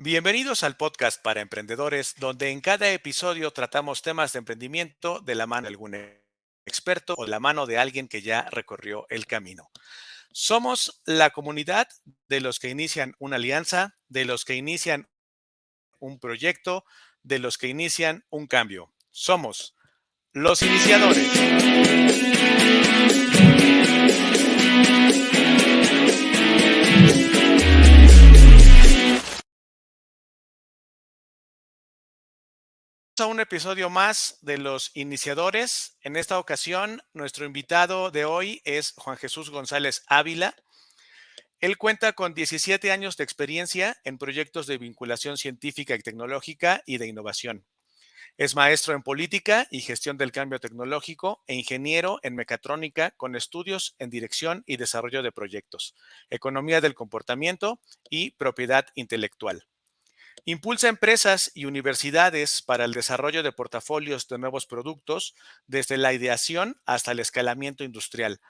Bienvenidos al podcast para emprendedores, donde en cada episodio tratamos temas de emprendimiento de la mano de algún experto o de la mano de alguien que ya recorrió el camino. Somos la comunidad de los que inician una alianza, de los que inician un proyecto, de los que inician un cambio. Somos los iniciadores. A un episodio más de Los Iniciadores. En esta ocasión, nuestro invitado de hoy es Juan Jesús González Ávila. Él cuenta con 17 años de experiencia en proyectos de vinculación científica y tecnológica y de innovación. Es maestro en política y gestión del cambio tecnológico e ingeniero en mecatrónica con estudios en dirección y desarrollo de proyectos, economía del comportamiento y propiedad intelectual. Impulsa empresas y universidades para el desarrollo de portafolios de nuevos productos, desde la ideación hasta el escalamiento industrial.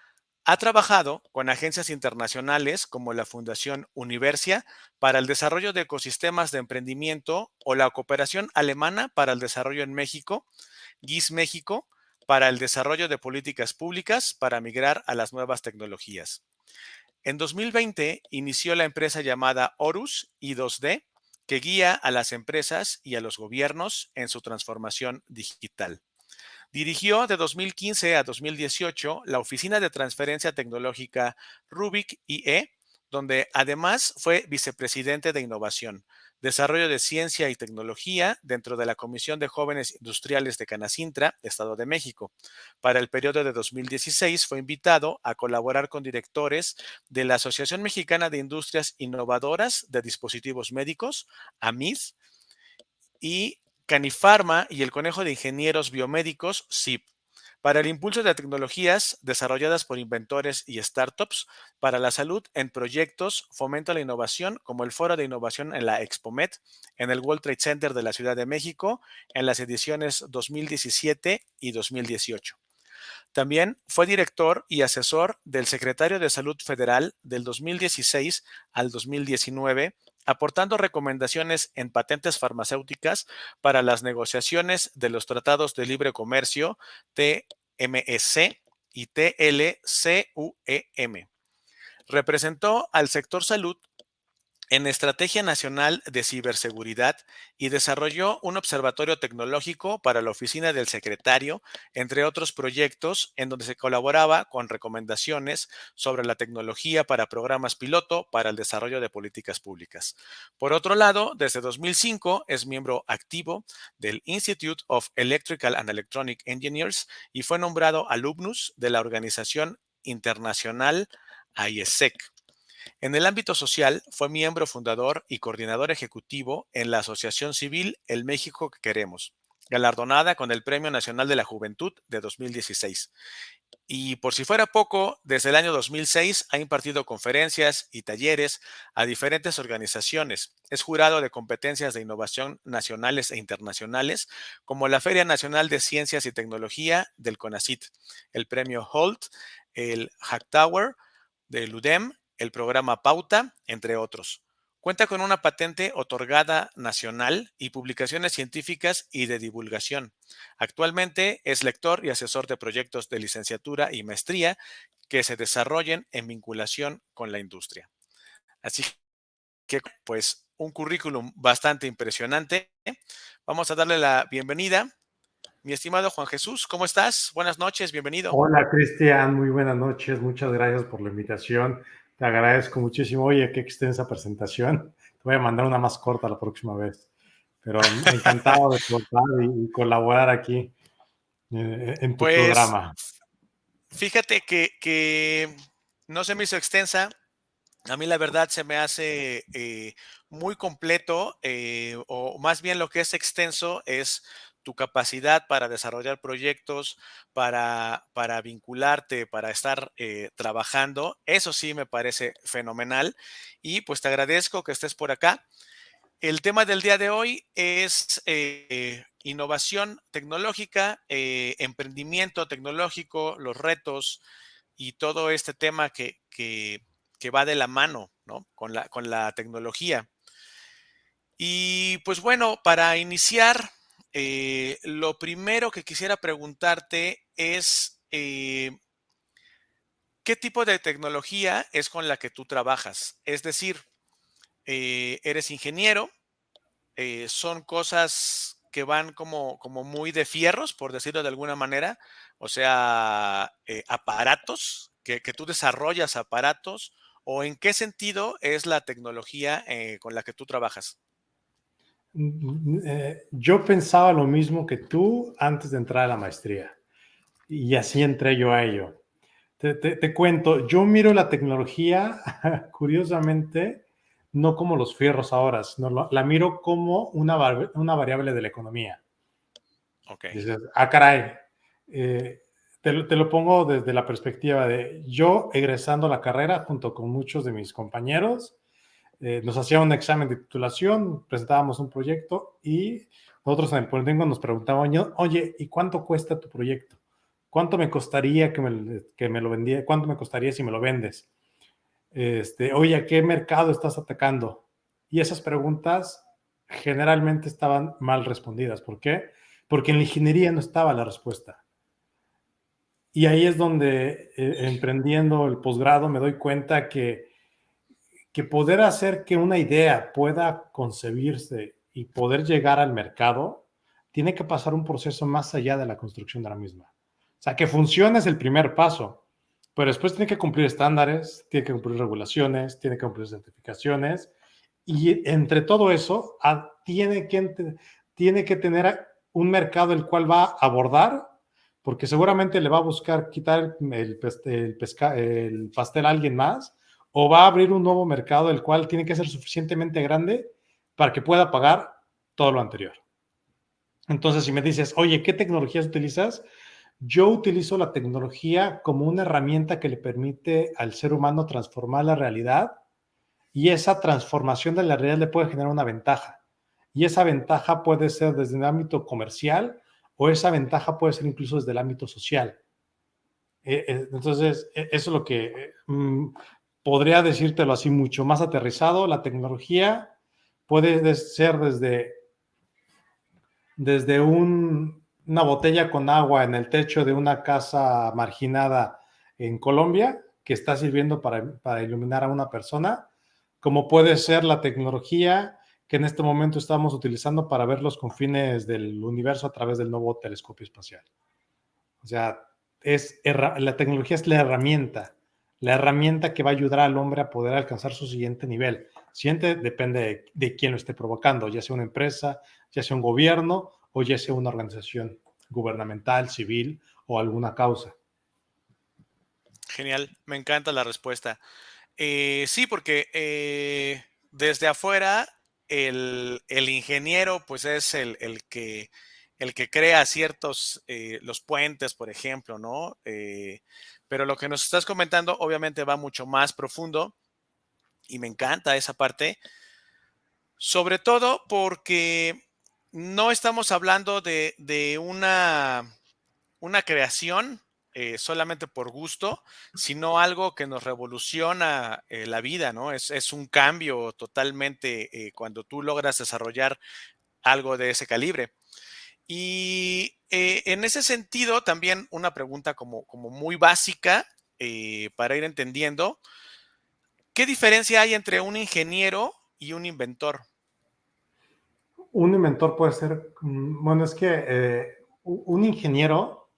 Ha trabajado con agencias internacionales como la Fundación Universia para el desarrollo de ecosistemas de emprendimiento o la Cooperación Alemana para el Desarrollo en México, GIS México, para el desarrollo de políticas públicas para migrar a las nuevas tecnologías. En 2020 inició la empresa llamada Horus I2D, que guía a las empresas y a los gobiernos en su transformación digital. Dirigió de 2015 a 2018 la Oficina de Transferencia Tecnológica Rubik IE, donde además fue vicepresidente de Innovación, Desarrollo de Ciencia y Tecnología dentro de la Comisión de Jóvenes Industriales de Canacintra, Estado de México. Para el periodo de 2016 fue invitado a colaborar con directores de la Asociación Mexicana de Industrias Innovadoras de Dispositivos Médicos, AMID, y Canifarma y el Conejo de Ingenieros Biomédicos, CIP, para el impulso de tecnologías desarrolladas por inventores y startups para la salud en proyectos, fomento a la innovación, como el Foro de Innovación en la Expomed, en el World Trade Center de la Ciudad de México, en las ediciones 2017 y 2018. También fue director y asesor del secretario de Salud Federal del 2016 al 2019, aportando recomendaciones en patentes farmacéuticas para las negociaciones de los tratados de libre comercio TMEC y TLCUEM. Representó al sector salud en Estrategia Nacional de Ciberseguridad y desarrolló un observatorio tecnológico para la oficina del secretario, entre otros proyectos en donde se colaboraba con recomendaciones sobre la tecnología para programas piloto para el desarrollo de políticas públicas. Por otro lado, desde 2005 es miembro activo del Institute of Electrical and Electronic Engineers y fue nombrado alumnus de la organización internacional IESEC. En el ámbito social, fue miembro fundador y coordinador ejecutivo en la Asociación Civil El México que Queremos, galardonada con el Premio Nacional de la Juventud de 2016. Y por si fuera poco, desde el año 2006 ha impartido conferencias y talleres a diferentes organizaciones. Es jurado de competencias de innovación nacionales e internacionales, como la Feria Nacional de Ciencias y Tecnología del CONACYT, el Premio Holt, el Hacktower del UDEM, el programa Pauta, entre otros. Cuenta con una patente otorgada nacional y publicaciones científicas y de divulgación. Actualmente es lector y asesor de proyectos de licenciatura y maestría que se desarrollen en vinculación con la industria. Así que, pues, un currículum bastante impresionante. Vamos a darle la bienvenida. Mi estimado Juan Jesús, ¿cómo estás? Buenas noches, bienvenido. Hola Cristian, muy buenas noches, muchas gracias por la invitación, te agradezco muchísimo. Oye, qué extensa presentación, te voy a mandar una más corta la próxima vez, pero encantado de contar y colaborar aquí en tu Pues programa. fíjate que no se me hizo extensa. A mí la verdad se me hace muy completo, o más bien lo que es extenso es tu capacidad para desarrollar proyectos, para vincularte, para estar trabajando. Eso sí me parece fenomenal y pues te agradezco que estés por acá. El tema del día de hoy es innovación tecnológica, emprendimiento tecnológico, los retos y todo este tema que va de la mano, ¿no? Con la tecnología. Y pues bueno, para iniciar, lo primero que quisiera preguntarte es, ¿qué tipo de tecnología es con la que tú trabajas? Es decir, eres ingeniero, son cosas que van como muy de fierros, por decirlo de alguna manera, o sea, aparatos, que tú desarrollas aparatos, o en qué sentido es la tecnología con la que tú trabajas. Yo pensaba lo mismo que tú antes de entrar a la maestría y así entré yo a ello. Te cuento, yo miro la tecnología, curiosamente, no como los fierros ahora, sino la miro como una variable de la economía. Ok, Dices, ah, caray, eh, te lo pongo desde la perspectiva de yo egresando a la carrera junto con muchos de mis compañeros, nos hacía un examen de titulación, presentábamos un proyecto y nosotros en el Politécnico nos preguntaban, oye, ¿y cuánto cuesta tu proyecto? ¿Cuánto me costaría que me lo vendiera? ¿Cuánto me costaría si me lo vendes? Oye, ¿a qué mercado estás atacando? Y esas preguntas generalmente estaban mal respondidas. ¿Por qué? Porque en la ingeniería no estaba la respuesta. Y ahí es donde, emprendiendo el posgrado, me doy cuenta que poder hacer que una idea pueda concebirse y poder llegar al mercado, tiene que pasar un proceso más allá de la construcción de la misma. O sea, que funcione es el primer paso, pero después tiene que cumplir estándares, tiene que cumplir regulaciones, tiene que cumplir certificaciones, y entre todo eso, tiene que tener un mercado el cual va a abordar, porque seguramente le va a buscar quitar el pastel a alguien más, o va a abrir un nuevo mercado el cual tiene que ser suficientemente grande para que pueda pagar todo lo anterior. Entonces, si me dices, oye, ¿qué tecnologías utilizas? Yo utilizo la tecnología como una herramienta que le permite al ser humano transformar la realidad, y esa transformación de la realidad le puede generar una ventaja. Y esa ventaja puede ser desde el ámbito comercial, o esa ventaja puede ser incluso desde el ámbito social. Entonces, eso es lo que podría decírtelo así mucho más aterrizado. La tecnología puede ser desde una botella con agua en el techo de una casa marginada en Colombia que está sirviendo para iluminar a una persona, como puede ser la tecnología que en este momento estamos utilizando para ver los confines del universo a través del nuevo telescopio espacial. O sea, la tecnología es la herramienta que va a ayudar al hombre a poder alcanzar su siguiente nivel. Siguiente depende de quién lo esté provocando, ya sea una empresa, ya sea un gobierno o ya sea una organización gubernamental, civil o alguna causa. genial, me encanta la respuesta. Sí, porque desde afuera el ingeniero pues es el que crea ciertos, los puentes, por ejemplo, ¿no? Pero lo que nos estás comentando obviamente va mucho más profundo y me encanta esa parte, sobre todo porque no estamos hablando de una creación solamente por gusto, sino algo que nos revoluciona la vida, ¿no? Es un cambio totalmente cuando tú logras desarrollar algo de ese calibre. Y en ese sentido, también una pregunta como muy básica para ir entendiendo, ¿qué diferencia hay entre un ingeniero y un inventor? Un inventor puede ser, bueno, es que un ingeniero,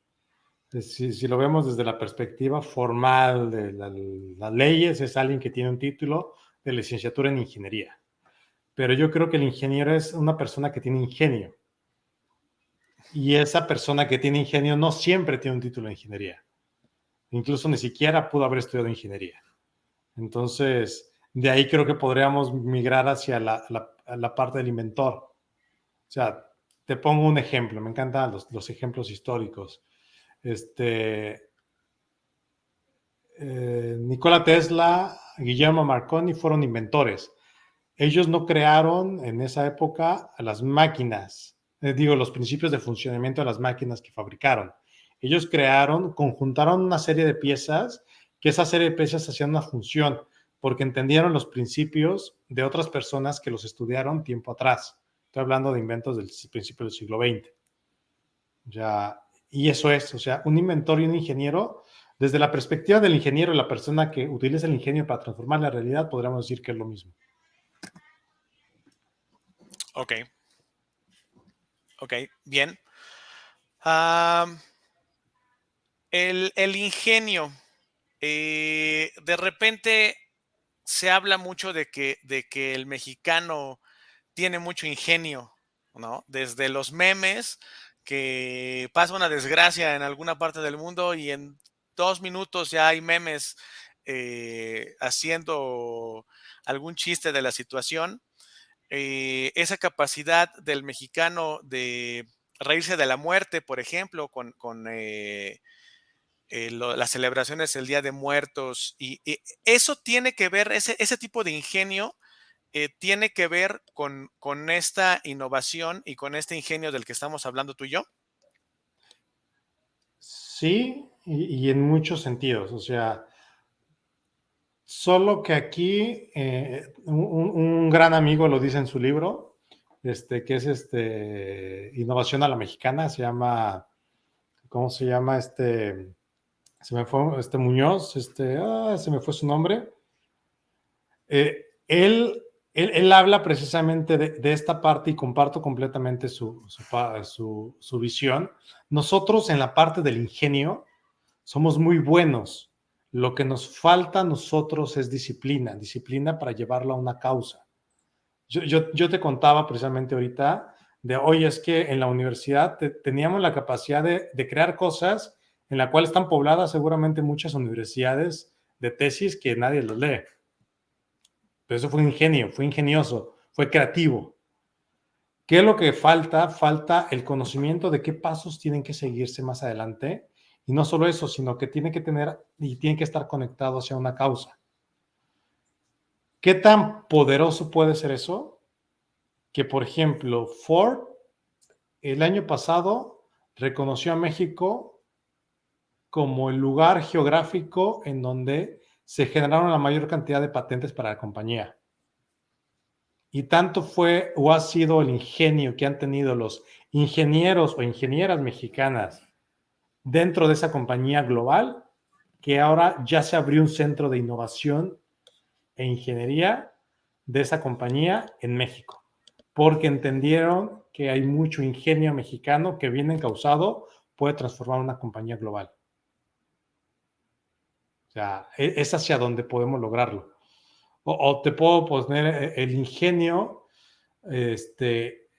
si lo vemos desde la perspectiva formal de las leyes, es alguien que tiene un título de licenciatura en ingeniería. Pero yo creo que el ingeniero es una persona que tiene ingenio. Y esa persona que tiene ingenio no siempre tiene un título de ingeniería. Incluso ni siquiera pudo haber estudiado ingeniería. Entonces, de ahí creo que podríamos migrar hacia la parte del inventor. O sea, te pongo un ejemplo. Me encantan los ejemplos históricos. Nikola Tesla, Guillermo Marconi fueron inventores. Ellos no crearon en esa época a las máquinas, los principios de funcionamiento de las máquinas que fabricaron. Ellos conjuntaron una serie de piezas, que esa serie de piezas hacían una función, porque entendieron los principios de otras personas que los estudiaron tiempo atrás. Estoy hablando de inventos del principio del siglo XX. Ya, y eso es, o sea, un inventor y un ingeniero, desde la perspectiva del ingeniero y la persona que utiliza el ingenio para transformar la realidad, podríamos decir que es lo mismo. Ok. Ok, bien. Uh, el ingenio. De repente se habla mucho de que el mexicano tiene mucho ingenio, ¿no? Desde los memes, que pasa una desgracia en alguna parte del mundo y en 2 minutos ya hay memes haciendo algún chiste de la situación. Esa capacidad del mexicano de reírse de la muerte, por ejemplo, con las celebraciones del Día de Muertos, y eso tiene que ver, ese tipo de ingenio tiene que ver con esta innovación y con este ingenio del que estamos hablando tú y yo. Sí, y en muchos sentidos, o sea, solo que aquí un gran amigo lo dice en su libro, que es Innovación a la Mexicana, se llama, ¿cómo se llama? Se me fue Muñoz, se me fue su nombre. Él habla precisamente de esta parte y comparto completamente su visión. Nosotros en la parte del ingenio somos muy buenos. Lo que nos falta a nosotros es disciplina, disciplina para llevarlo a una causa. Yo te contaba precisamente ahorita de, oye, es que en la universidad teníamos la capacidad de crear cosas en la cual están pobladas seguramente muchas universidades de tesis que nadie los lee. Pero eso fue ingenio, fue ingenioso, fue creativo. ¿Qué es lo que falta? Falta el conocimiento de qué pasos tienen que seguirse más adelante. Y no solo eso, sino que tiene que tener y tiene que estar conectado hacia una causa. ¿Qué tan poderoso puede ser eso? Que, por ejemplo, Ford el año pasado reconoció a México como el lugar geográfico en donde se generaron la mayor cantidad de patentes para la compañía. Y tanto fue o ha sido el ingenio que han tenido los ingenieros o ingenieras mexicanas dentro de esa compañía global, que ahora ya se abrió un centro de innovación e ingeniería de esa compañía en México, porque entendieron que hay mucho ingenio mexicano que bien encausado puede transformar una compañía global. O sea, es hacia donde podemos lograrlo. O te puedo poner el ingenio.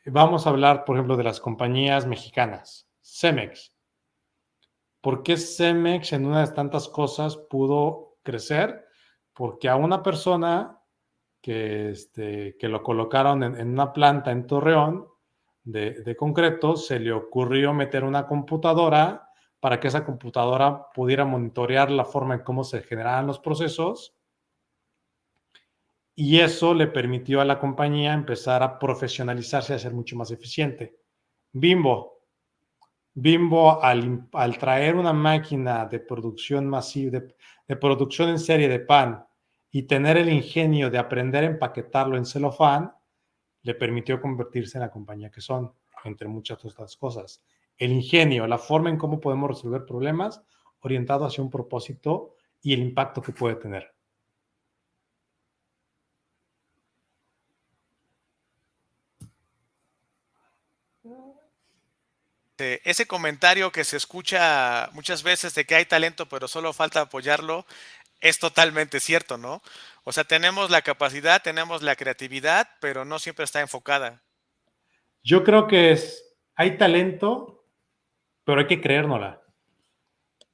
Vamos a hablar, por ejemplo, de las compañías mexicanas. Cemex. ¿Por qué Cemex en una de tantas cosas pudo crecer? Porque a una persona que lo colocaron en una planta en Torreón de concreto, se le ocurrió meter una computadora para que esa computadora pudiera monitorear la forma en cómo se generaban los procesos, y eso le permitió a la compañía empezar a profesionalizarse y a ser mucho más eficiente. Bimbo al traer una máquina de producción masiva, de producción en serie de pan, y tener el ingenio de aprender a empaquetarlo en celofán, le permitió convertirse en la compañía que son, entre muchas otras cosas. El ingenio, la forma en cómo podemos resolver problemas orientado hacia un propósito y el impacto que puede tener. Ese comentario que se escucha muchas veces de que hay talento, pero solo falta apoyarlo, es totalmente cierto, ¿no? O sea, tenemos la capacidad, tenemos la creatividad, pero no siempre está enfocada. Yo creo que hay talento, pero hay que creérnosla.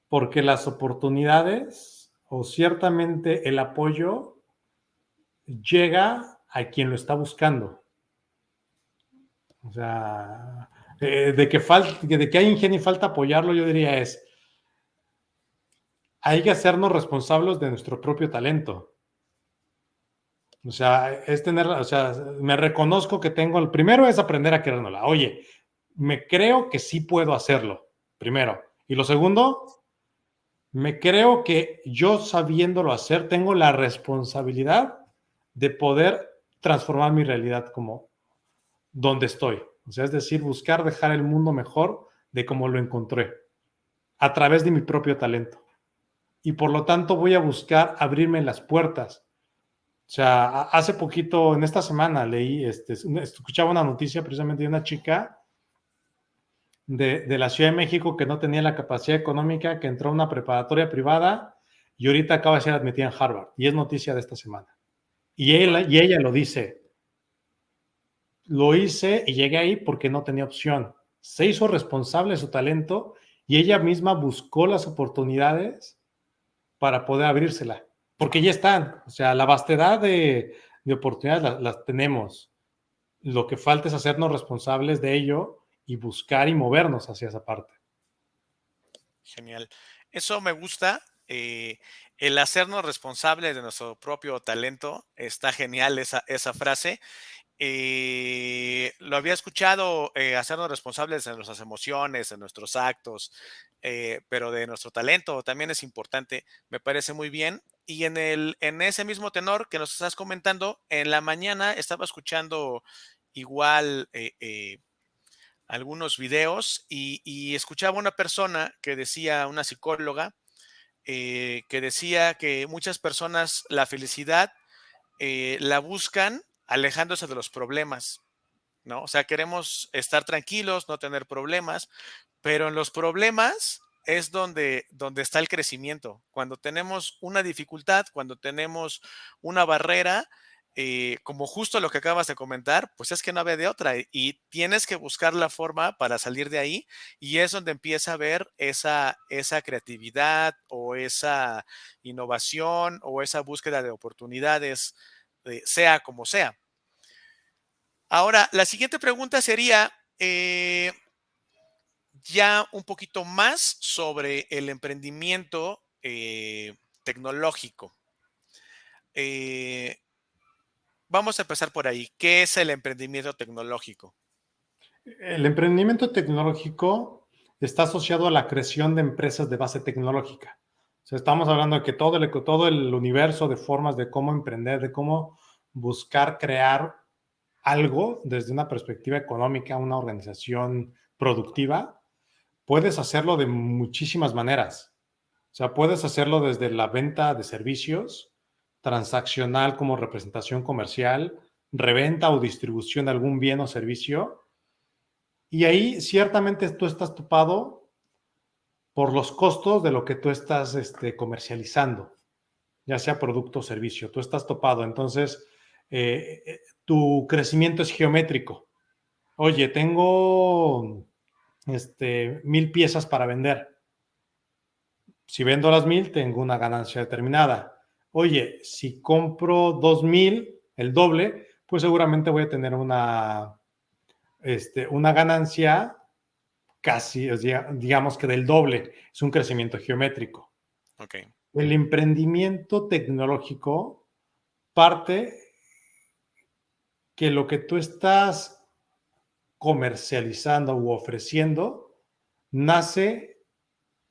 Porque las oportunidades o ciertamente el apoyo llega a quien lo está buscando. O sea, de que hay ingenio y falta apoyarlo, yo diría hay que hacernos responsables de nuestro propio talento. O sea, me reconozco que tengo, el primero es aprender a querérnosla. Oye, me creo que sí puedo hacerlo, primero. Y lo segundo, Me creo que yo sabiéndolo hacer, tengo la responsabilidad de poder transformar mi realidad como donde estoy. O sea, es decir, buscar dejar el mundo mejor de como lo encontré, a través de mi propio talento. Y por lo tanto voy a buscar abrirme las puertas. O sea, hace poquito, en esta semana, leí, escuchaba una noticia precisamente de una chica de la Ciudad de México que no tenía la capacidad económica, que entró a una preparatoria privada y ahorita acaba de ser admitida en Harvard. Y es noticia de esta semana. Wow. Y ella lo dice, lo hice y llegué ahí porque no tenía opción. Se hizo responsable de su talento y ella misma buscó las oportunidades para poder abrírsela, porque ya están. O sea, la vastedad de oportunidades las tenemos. Lo que falta es hacernos responsables de ello y buscar y movernos hacia esa parte. Genial. Eso me gusta. El hacernos responsables de nuestro propio talento. Está genial esa frase. Lo había escuchado, hacernos responsables de nuestras emociones, de nuestros actos, pero de nuestro talento también es importante. Me parece muy bien. Y en ese mismo tenor que nos estás comentando, en la mañana estaba escuchando igual algunos videos y escuchaba una persona que decía, una psicóloga, que decía que muchas personas la felicidad la buscan alejándose de los problemas, ¿no? O sea, queremos estar tranquilos, no tener problemas, pero en los problemas es donde está el crecimiento. Cuando tenemos una dificultad, cuando tenemos una barrera, como justo lo que acabas de comentar, pues es que no había de otra y tienes que buscar la forma para salir de ahí y es donde empieza a ver esa creatividad o esa innovación o esa búsqueda de oportunidades, sea como sea. Ahora, la siguiente pregunta sería, ya un poquito más sobre el emprendimiento tecnológico. Eh, Vamos a empezar por ahí. ¿Qué es el emprendimiento tecnológico? El emprendimiento tecnológico está asociado a la creación de empresas de base tecnológica. O sea, estamos hablando de que todo el universo de formas de cómo emprender, de cómo buscar crear algo desde una perspectiva económica, una organización productiva, puedes hacerlo de muchísimas maneras. O sea, puedes hacerlo desde la venta de servicios, transaccional como representación comercial, reventa o distribución de algún bien o servicio. Y ahí ciertamente tú estás topado por los costos de lo que tú estás comercializando, ya sea producto o servicio. Tú estás topado. Entonces, tu crecimiento es geométrico. Oye, tengo 1000 piezas para vender. Si vendo las 1000, tengo una ganancia determinada. Oye, si compro 2000, el doble, pues seguramente voy a tener una ganancia casi, digamos que del doble. Es un crecimiento geométrico. Ok, El emprendimiento tecnológico parte que lo que tú estás comercializando u ofreciendo nace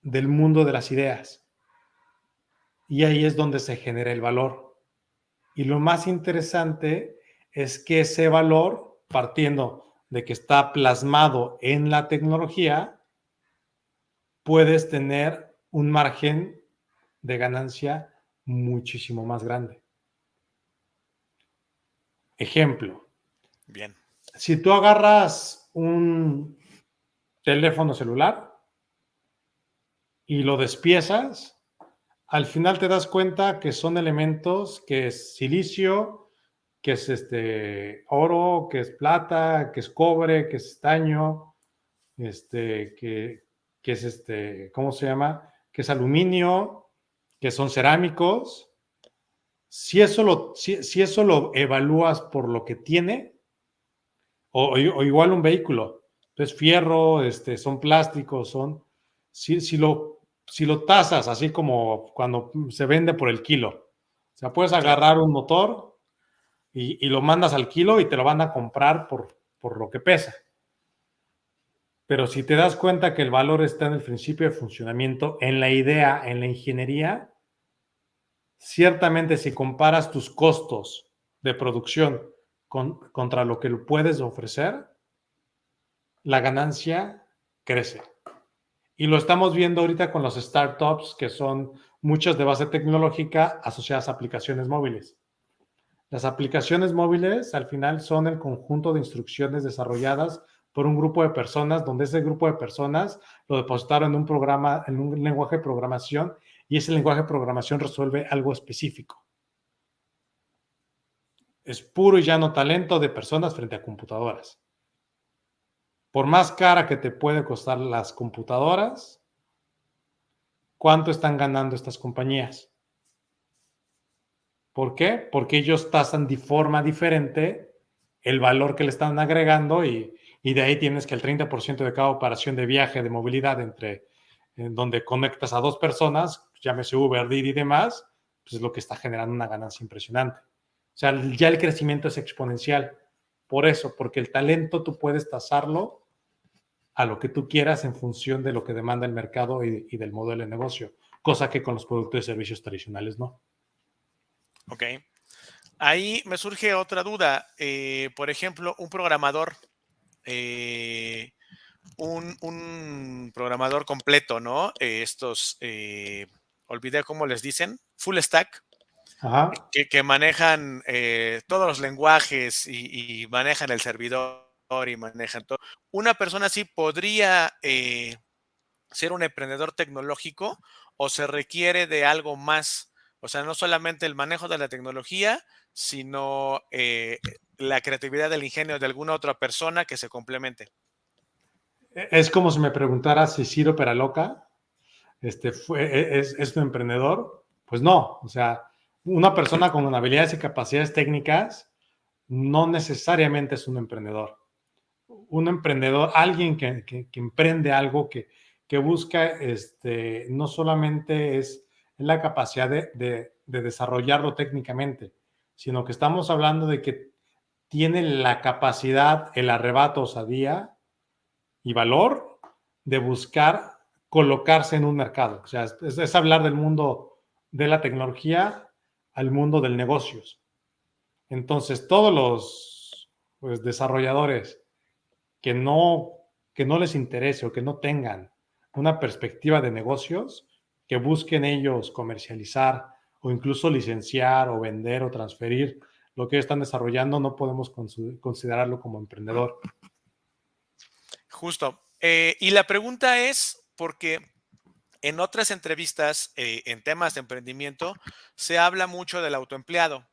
del mundo de las ideas. Y ahí es donde se genera el valor. Y lo más interesante es que ese valor, partiendo de que está plasmado en la tecnología, puedes tener un margen de ganancia muchísimo más grande. Ejemplo, bien. si tú agarras un teléfono celular y lo despiezas, al final te das cuenta que son elementos que es silicio, que es oro, que es plata, que es cobre, que es estaño, que es ¿cómo se llama? Que es aluminio, que son cerámicos. Si eso lo evalúas por lo que tiene, o igual un vehículo, es fierro, son plásticos, si lo tasas así como cuando se vende por el kilo, o sea, puedes Claro. agarrar un motor y lo mandas al kilo y te lo van a comprar por lo que pesa. Pero si te das cuenta que el valor está en el principio de funcionamiento, en la idea, en la ingeniería, ciertamente si comparas tus costos de producción contra lo que lo puedes ofrecer, la ganancia crece. Y lo estamos viendo ahorita con los startups, que son muchas de base tecnológica asociadas a aplicaciones móviles. Las aplicaciones móviles al final son el conjunto de instrucciones desarrolladas por un grupo de personas, donde ese grupo de personas lo depositaron en un programa, en un lenguaje de programación, y ese lenguaje de programación resuelve algo específico. Es puro y llano talento de personas frente a computadoras. Por más cara que te puede costar las computadoras, ¿cuánto están ganando estas compañías? ¿Por qué? Porque ellos tasan de forma diferente el valor que le están agregando y de ahí tienes que el 30% de cada operación de viaje, de movilidad en donde conectas a dos personas, llámese Uber, Didi y demás, pues es lo que está generando una ganancia impresionante. O sea, ya el crecimiento es exponencial. Por eso, porque el talento tú puedes tasarlo a lo que tú quieras en función de lo que demanda el mercado y del modelo de negocio, cosa que con los productos y servicios tradicionales no. Ok. Ahí me surge otra duda. Por ejemplo, un programador, un programador completo, ¿no? Olvidé cómo les dicen, full stack, Ajá. que manejan todos los lenguajes y manejan el servidor y manejan todo. Una persona así podría ser un emprendedor tecnológico o se requiere de algo más. O sea, no solamente el manejo de la tecnología, sino la creatividad del ingenio de alguna otra persona que se complemente. Es como si me preguntara si Ciro Peraloca es un emprendedor. Pues no, o sea, una persona con habilidades y capacidades técnicas no necesariamente es un emprendedor. Un emprendedor, alguien que emprende algo, que busca, no solamente es la capacidad de desarrollarlo técnicamente, sino que estamos hablando de que tiene la capacidad, el arrebato, osadía y valor de buscar colocarse en un mercado. O sea, es hablar del mundo de la tecnología al mundo del negocios. Entonces, todos los pues, desarrolladores que no les interese o que no tengan una perspectiva de negocios, que busquen ellos comercializar o incluso licenciar o vender o transferir lo que ellos están desarrollando, no podemos considerarlo como emprendedor. Justo. Y la pregunta es, porque en otras entrevistas, en temas de emprendimiento, se habla mucho del autoempleado,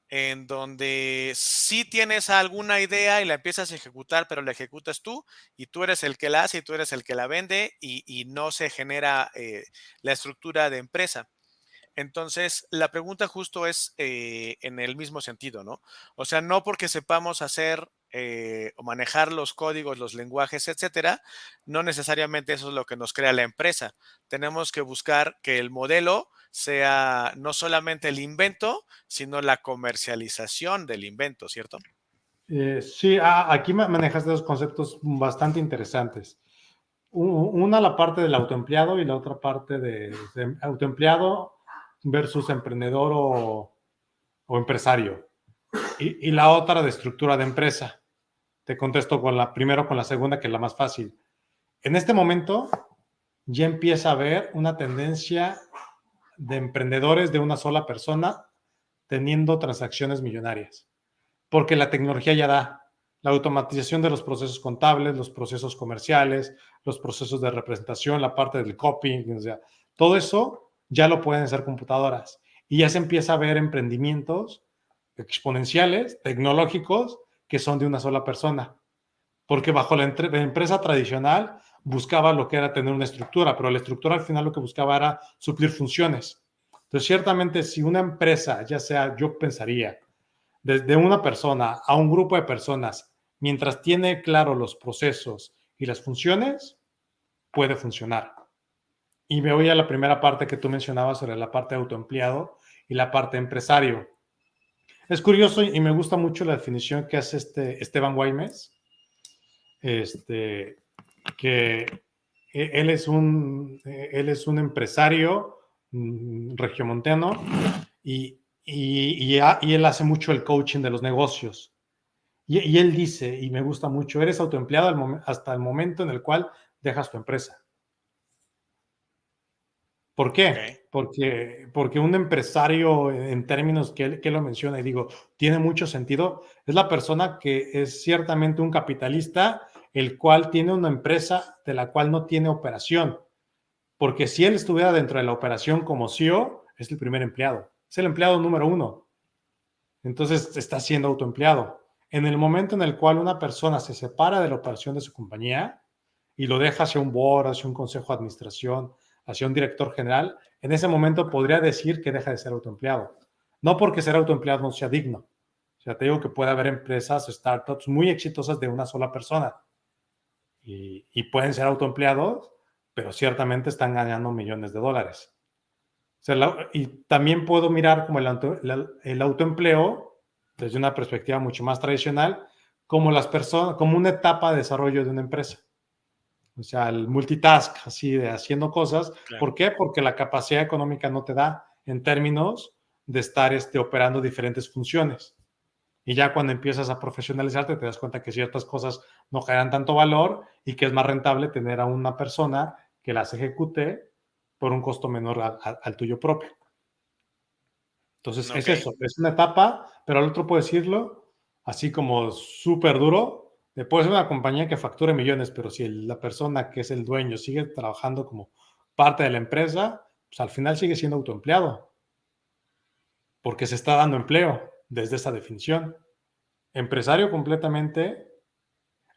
en donde sí tienes alguna idea y la empiezas a ejecutar, pero la ejecutas y tú eres el que la hace y tú eres el que la vende y no se genera la estructura de empresa. Entonces, la pregunta justo es en el mismo sentido, ¿no? O sea, no porque sepamos hacer o manejar los códigos, los lenguajes, etcétera, no necesariamente eso es lo que nos crea la empresa. Tenemos que buscar que el modelo sea no solamente el invento, sino la comercialización del invento, ¿cierto? Sí, aquí manejaste dos conceptos bastante interesantes. Una, la parte del autoempleado y la otra parte de autoempleado versus emprendedor o empresario. Y la otra de estructura de empresa. Te contesto primero con la segunda, que es la más fácil. En este momento ya empieza a haber una tendencia de emprendedores de una sola persona teniendo transacciones millonarias, porque la tecnología ya da la automatización de los procesos contables, los procesos comerciales, los procesos de representación, la parte del copy, o sea, todo eso ya lo pueden hacer computadoras y ya se empieza a ver emprendimientos exponenciales, tecnológicos, que son de una sola persona, porque bajo la empresa tradicional buscaba lo que era tener una estructura, pero la estructura al final lo que buscaba era suplir funciones. Entonces, ciertamente, si una empresa, ya sea, yo pensaría, desde una persona a un grupo de personas, mientras tiene claro los procesos y las funciones, puede funcionar. Y me voy a la primera parte que tú mencionabas sobre la parte de autoempleado y la parte empresario. Es curioso y me gusta mucho la definición que hace Esteban Guaymes, que él es un empresario regiomontano y él hace mucho el coaching de los negocios. Y él dice, y me gusta mucho, eres autoempleado hasta el momento en el cual dejas tu empresa. ¿Por Ok, qué? Porque un empresario, en términos que él lo menciona, y digo, tiene mucho sentido, es la persona que es ciertamente un capitalista, el cual tiene una empresa de la cual no tiene operación. Porque si él estuviera dentro de la operación como CEO, es el primer empleado, es el empleado número uno. Entonces está siendo autoempleado. En el momento en el cual una persona se separa de la operación de su compañía y lo deja hacia un board, hacia un consejo de administración, hacia un director general, en ese momento podría decir que deja de ser autoempleado. No porque ser autoempleado no sea digno. O sea, te digo que puede haber empresas, startups muy exitosas de una sola persona y pueden ser autoempleados, pero ciertamente están ganando millones de dólares. O sea, y también puedo mirar como el autoempleo desde una perspectiva mucho más tradicional, como las personas, como una etapa de desarrollo de una empresa. O sea, el multitask, así de haciendo cosas. claro. ¿Por qué? Porque la capacidad económica no te da en términos de estar operando diferentes funciones. Y ya cuando empiezas a profesionalizarte, te das cuenta que ciertas cosas no generan tanto valor y que es más rentable tener a una persona que las ejecute por un costo menor al tuyo propio. Entonces, es Ok. eso, es una etapa, pero al otro puedo decirlo, así como súper duro, puede ser una compañía que facture millones, pero si la persona que es el dueño sigue trabajando como parte de la empresa, pues al final sigue siendo autoempleado, porque se está dando empleo desde esa definición. Empresario completamente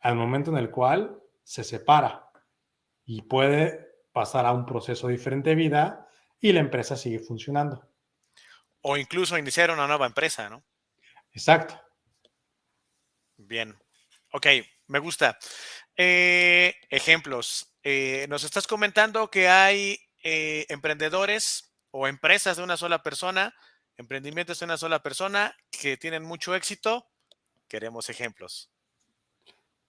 al momento en el cual se separa y puede pasar a un proceso diferente de vida y la empresa sigue funcionando. O incluso iniciar una nueva empresa, ¿no? Exacto. Bien. Ok, me gusta. Ejemplos. Nos estás comentando que hay emprendedores o empresas de una sola persona, emprendimientos de una sola persona que tienen mucho éxito. Queremos ejemplos.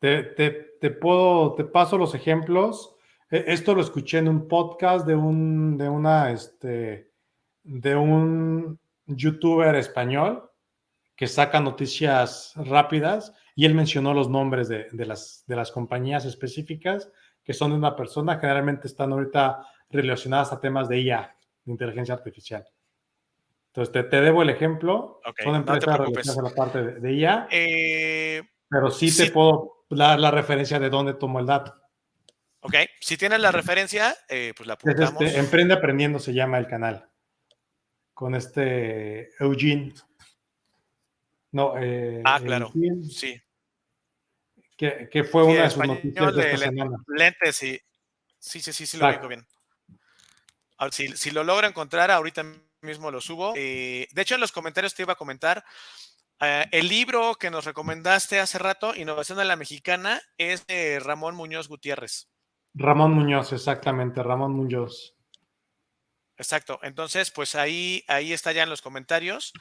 Te paso los ejemplos. Esto lo escuché en un podcast de un youtuber español que saca noticias rápidas y él mencionó los nombres de las compañías específicas que son de una persona. Generalmente están ahorita relacionadas a temas de IA, de inteligencia artificial. Entonces, te debo el ejemplo. Ok, Son no te empresas relacionadas preocupes. a la parte de IA, Eh, pero sí te sí, puedo dar la referencia de dónde tomo el dato. ok. Si tienes la referencia, pues la Es apuntamos. Emprende Aprendiendo se llama el canal, con Eugene, no, Ah, claro. Eugene, Sí. que fue Sí, una de sus noticias español de esta de semana. lentes y sí, sí, sí, sí lo ubico Exacto. bien. Ahora, si lo logro encontrar, ahorita mismo lo subo. De hecho, en los comentarios te iba a comentar, el libro que nos recomendaste hace rato, Innovación a la Mexicana, es de Ramón Muñoz Gutiérrez. Ramón Muñoz, exactamente, Ramón Muñoz. Exacto. Entonces, pues ahí está ya en los comentarios.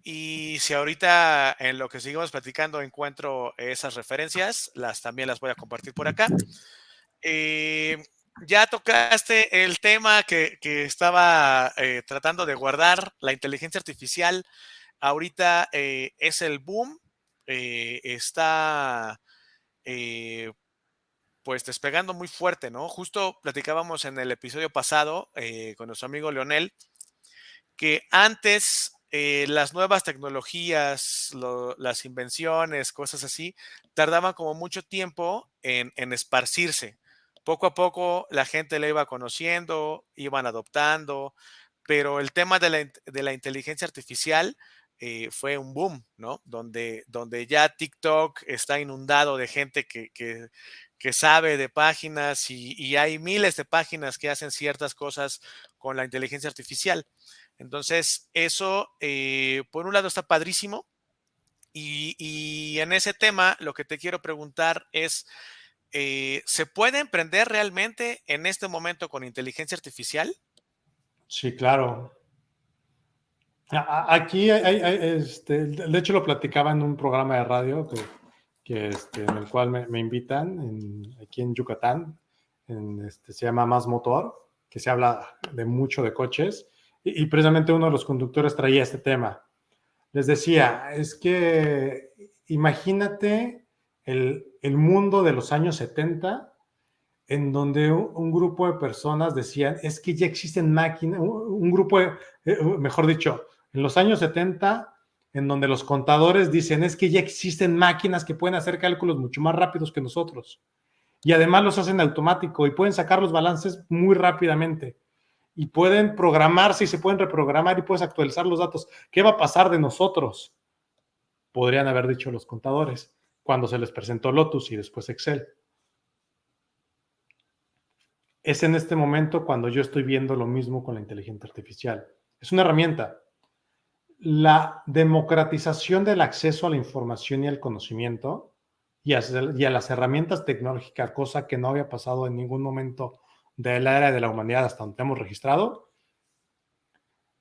Y si ahorita en lo que seguimos platicando encuentro esas referencias, también las voy a compartir por acá. Eh, ya tocaste el tema que estaba tratando de guardar, la inteligencia artificial. Ahorita es el boom, está eh, pues despegando muy fuerte, ¿no? Justo platicábamos en el episodio pasado con nuestro amigo Leonel que antes las nuevas tecnologías, las invenciones, cosas así, tardaban como mucho tiempo en esparcirse. Poco a poco la gente la iba conociendo, iban adoptando, pero el tema de la inteligencia artificial fue un boom, ¿no? Donde ya TikTok está inundado de gente que sabe de páginas y hay miles de páginas que hacen ciertas cosas con la inteligencia artificial. Entonces, eso, por un lado, está padrísimo. Y en ese tema, lo que te quiero preguntar es, ¿se puede emprender realmente en este momento con inteligencia artificial? Sí, claro. Aquí, de hecho, lo platicaba en un programa de radio en el cual me invitan aquí en Yucatán, se llama Más Motor, que se habla de mucho de coches, y precisamente uno de los conductores traía este tema. Les decía, es que imagínate el mundo de los años 70, en donde un grupo de personas decían, es que ya existen máquinas, un grupo, mejor dicho, en los años 70, en donde los contadores dicen, es que ya existen máquinas que pueden hacer cálculos mucho más rápidos que nosotros. Y además los hacen automático y pueden sacar los balances muy rápidamente. Y pueden programarse y se pueden reprogramar y puedes actualizar los datos. ¿Qué va a pasar de nosotros? Podrían haber dicho los contadores cuando se les presentó Lotus y después Excel. Es en este momento cuando yo estoy viendo lo mismo con la inteligencia artificial. Es una herramienta. La democratización del acceso a la información y al conocimiento y a las herramientas tecnológicas, cosa que no había pasado en ningún momento de la era de la humanidad hasta donde hemos registrado,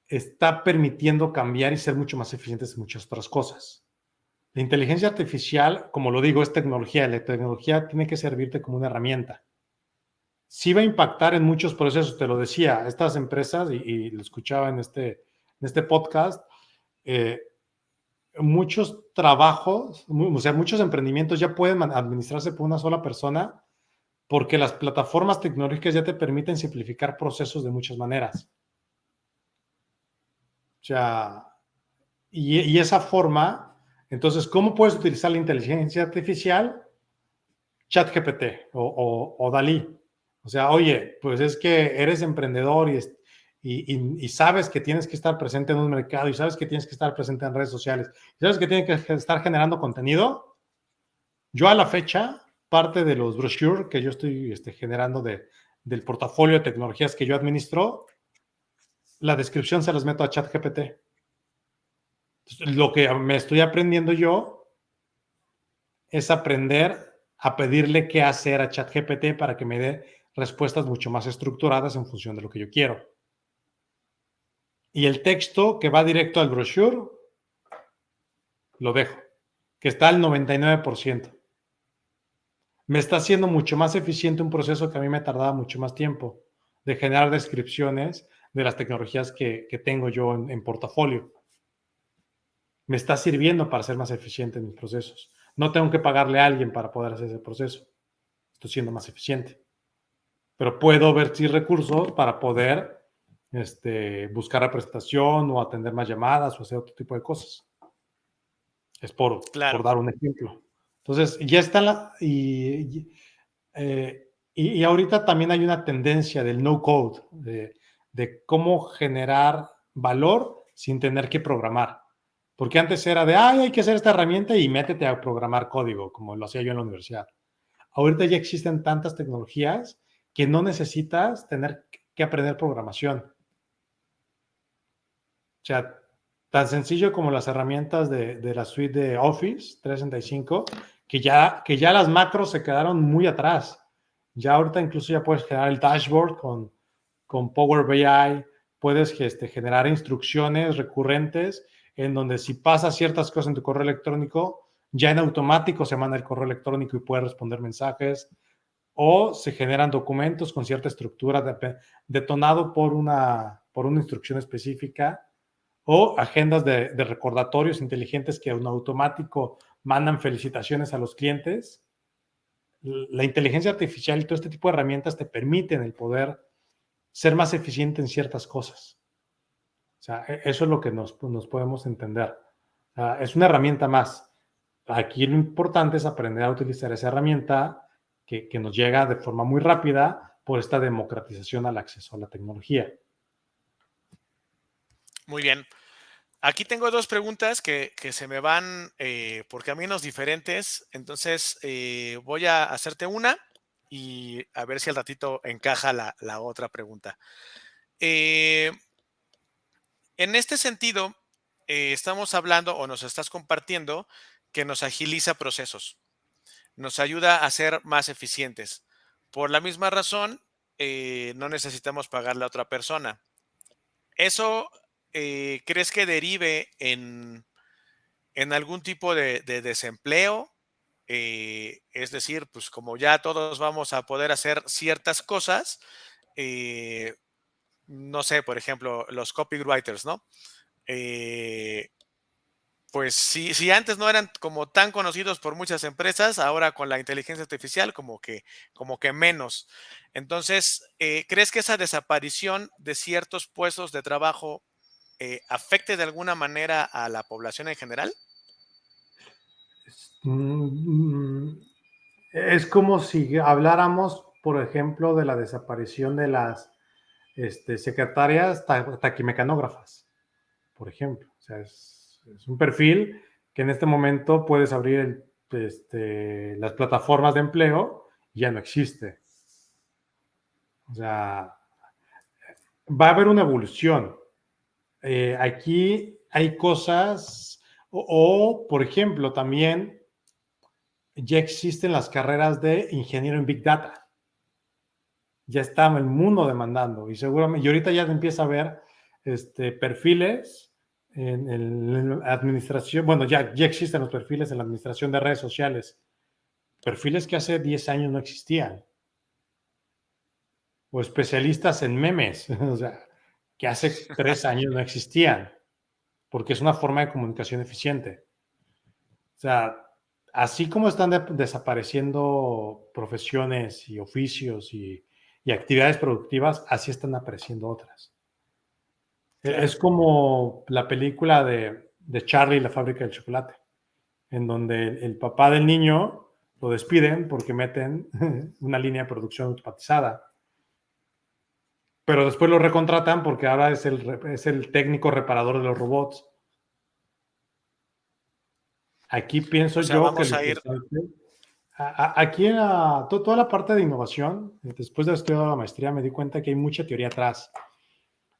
está permitiendo cambiar y ser mucho más eficientes en muchas otras cosas. La inteligencia artificial, como lo digo, es tecnología. La tecnología tiene que servirte como una herramienta. Sí va a impactar en muchos procesos, te lo decía, estas empresas, y lo escuchaba en este podcast, muchos trabajos, o sea, muchos emprendimientos ya pueden administrarse por una sola persona porque las plataformas tecnológicas ya te permiten simplificar procesos de muchas maneras. O sea, y esa forma, entonces, ¿cómo puedes utilizar la inteligencia artificial? ChatGPT o Dalí. O sea, oye, pues es que eres emprendedor y sabes que tienes que estar presente en un mercado y sabes que tienes que estar presente en redes sociales y sabes que tienes que estar generando contenido. Yo a la fecha, parte de los brochures que yo estoy generando del portafolio de tecnologías que yo administro, la descripción se las meto a ChatGPT. Lo que me estoy aprendiendo yo es aprender a pedirle qué hacer a ChatGPT para que me dé respuestas mucho más estructuradas en función de lo que yo quiero. Y el texto que va directo al brochure, lo dejo, que está al 99%. Me está haciendo mucho más eficiente un proceso que a mí me tardaba mucho más tiempo de generar descripciones de las tecnologías que tengo yo en portafolio. Me está sirviendo para ser más eficiente en mis procesos. No tengo que pagarle a alguien para poder hacer ese proceso. Estoy siendo más eficiente. Pero puedo vertir recursos para poder buscar representación o atender más llamadas o hacer otro tipo de cosas. Es por Claro. dar un ejemplo. Entonces, ya está y ahorita también hay una tendencia del no code, de cómo generar valor sin tener que programar. Porque antes era de, ay, hay que hacer esta herramienta y métete a programar código, como lo hacía yo en la universidad. Ahorita ya existen tantas tecnologías que no necesitas tener que aprender programación. O sea, tan sencillo como las herramientas de la suite de Office 365, que ya las macros se quedaron muy atrás. Ya ahorita incluso ya puedes generar el dashboard con Power BI, puedes generar instrucciones recurrentes en donde si pasas ciertas cosas en tu correo electrónico, ya en automático se manda el correo electrónico y puedes responder mensajes, o se generan documentos con cierta estructura detonado por una instrucción específica, o agendas de recordatorios inteligentes que en automático mandan felicitaciones a los clientes. La inteligencia artificial y todo este tipo de herramientas te permiten el poder ser más eficiente en ciertas cosas. O sea, eso es lo que nos podemos entender. O sea, es una herramienta más. Aquí lo importante es aprender a utilizar esa herramienta que nos llega de forma muy rápida por esta democratización al acceso a la tecnología. Muy bien. Aquí tengo dos preguntas que se me van por caminos diferentes. Entonces, voy a hacerte una y a ver si al ratito encaja la otra pregunta. Eh, en este sentido, estamos hablando o nos estás compartiendo que nos agiliza procesos, nos ayuda a ser más eficientes. Por la misma razón, no necesitamos pagarle a otra persona. ¿Eso crees que derive en algún tipo de desempleo Es decir, pues como ya todos vamos a poder hacer ciertas cosas, eh, no sé, por ejemplo, los copywriters, ¿no? Eh, pues si antes no eran como tan conocidos por muchas empresas, ahora con la inteligencia artificial como que menos. Entonces, ¿crees que esa desaparición de ciertos puestos de trabajo afecte de alguna manera a la población en general? Mm, Es como si habláramos, por ejemplo, de la desaparición de las secretarias taquimecanógrafas, por ejemplo. O sea, es un perfil que en este momento puedes abrir las plataformas de empleo y ya no existe. O sea, va a haber una evolución. Aquí hay cosas, por ejemplo, también ya existen las carreras de ingeniero en Big Data. Ya está el mundo demandando y seguramente, y ahorita ya se empieza a ver perfiles en la administración, bueno, ya existen los perfiles en la administración de redes sociales, perfiles que hace 10 años no existían, o especialistas en memes, o sea, que hace 3 años no existían, porque es una forma de comunicación eficiente. O sea, así como están desapareciendo profesiones y oficios y actividades productivas, así están apareciendo otras. Claro. Es como la película de Charlie y la fábrica del chocolate, en donde el papá del niño lo despiden porque meten una línea de producción automatizada. Pero después lo recontratan porque ahora es el técnico reparador de los robots. Aquí pienso O sea, yo que vamos lo a ir, importante, aquí toda la parte de innovación, después de estudiar la maestría, me di cuenta que hay mucha teoría atrás.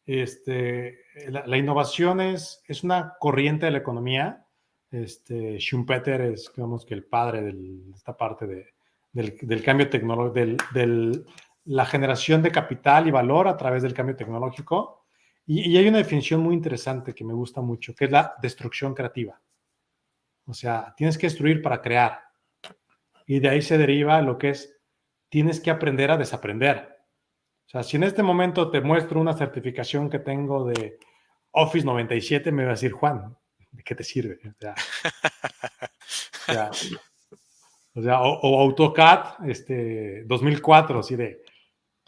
La innovación es una corriente de la economía. Schumpeter es, digamos, que el padre de esta parte del cambio tecnológico, la generación de capital y valor a través del cambio tecnológico. Y hay una definición muy interesante que me gusta mucho, que es la destrucción creativa. O sea, tienes que destruir para crear. Y de ahí se deriva lo que es, tienes que aprender a desaprender. O sea, si en este momento te muestro una certificación que tengo de Office 97, me va a decir, Juan, ¿de qué te sirve? O sea, o AutoCAD 2004, así de,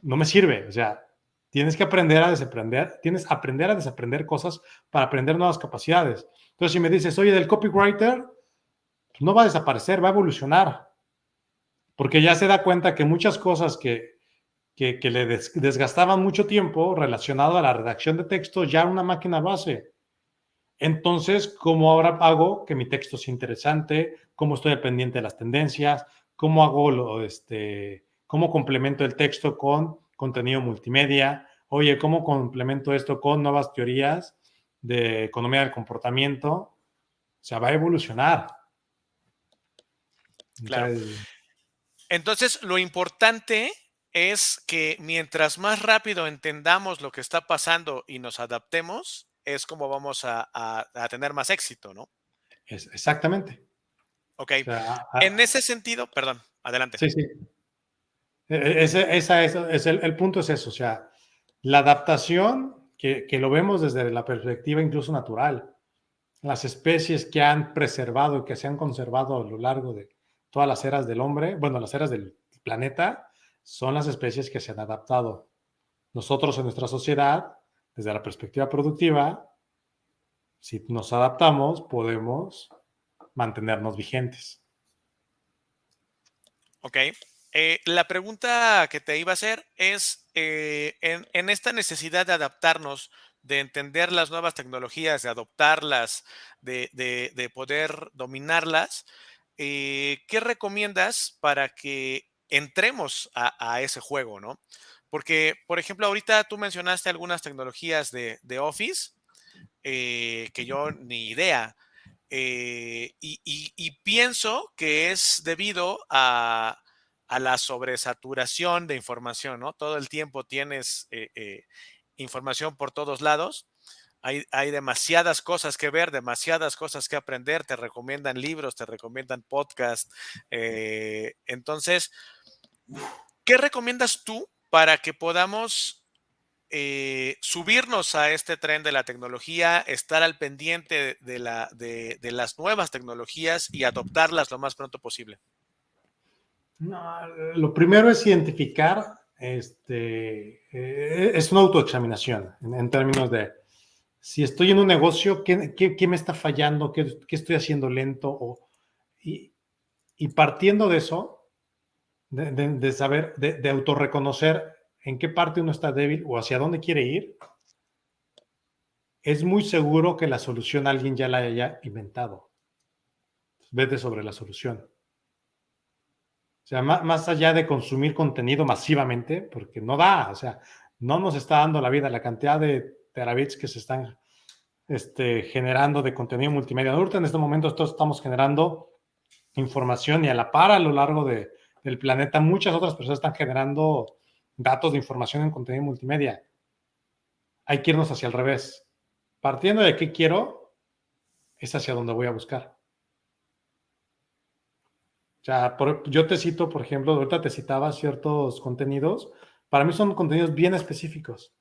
no me sirve. O sea, tienes que aprender a desaprender, tienes que aprender a desaprender cosas para aprender nuevas capacidades. Entonces, si me dices, oye, del copywriter, pues no va a desaparecer, va a evolucionar. Porque ya se da cuenta que muchas cosas que le desgastaban mucho tiempo relacionado a la redacción de texto, ya una máquina lo hace. Entonces, ¿cómo ahora hago que mi texto sea interesante? ¿Cómo estoy al pendiente de las tendencias? ¿Cómo hago cómo complemento el texto con contenido multimedia? Oye, ¿cómo complemento esto con nuevas teorías de economía del comportamiento? O sea, va a evolucionar. O sea, claro. Entonces, lo importante es que mientras más rápido entendamos lo que está pasando y nos adaptemos, es como vamos a tener más éxito, ¿no? exactamente. Ok. O sea, En ese sentido, perdón, adelante. sí, sí. El punto es eso, o sea, la adaptación que lo vemos desde la perspectiva incluso natural. Las especies que han preservado y que se han conservado a lo largo de todas las eras del hombre, bueno, las eras del planeta, son las especies que se han adaptado. Nosotros en nuestra sociedad, desde la perspectiva productiva, si nos adaptamos, podemos mantenernos vigentes. Ok. La pregunta que te iba a hacer es, en esta necesidad de adaptarnos, de entender las nuevas tecnologías, de adoptarlas, de poder dominarlas, ¿qué recomiendas para que entremos a ese juego, ¿no? Porque, por ejemplo, ahorita tú mencionaste algunas tecnologías de Office que yo ni idea. Y pienso que es debido a la sobresaturación de información, ¿no? Todo el tiempo tienes información por todos lados. hay demasiadas cosas que ver, demasiadas cosas que aprender, te recomiendan libros, te recomiendan podcasts. Entonces, ¿qué recomiendas tú para que podamos subirnos a este tren de la tecnología, estar al pendiente de las nuevas tecnologías y adoptarlas lo más pronto posible? No, lo primero es identificar, es una autoexaminación en términos de si estoy en un negocio, ¿qué me está fallando? ¿Qué estoy haciendo lento? Y, y partiendo de eso, de saber, de autorreconocer en qué parte uno está débil o hacia dónde quiere ir, es muy seguro que la solución alguien ya la haya inventado. Vete sobre la solución. O sea, más allá de consumir contenido masivamente, porque no da, o sea, no nos está dando la vida la cantidad de terabits que se están generando de contenido multimedia. Ahorita en este momento todos estamos generando información y a la par a lo largo del planeta muchas otras personas están generando datos de información en contenido multimedia. Hay que irnos hacia el revés. Partiendo de qué quiero, es hacia donde voy a buscar. O sea, yo te cito, por ejemplo, ahorita te citaba ciertos contenidos. Para mí son contenidos bien específicos.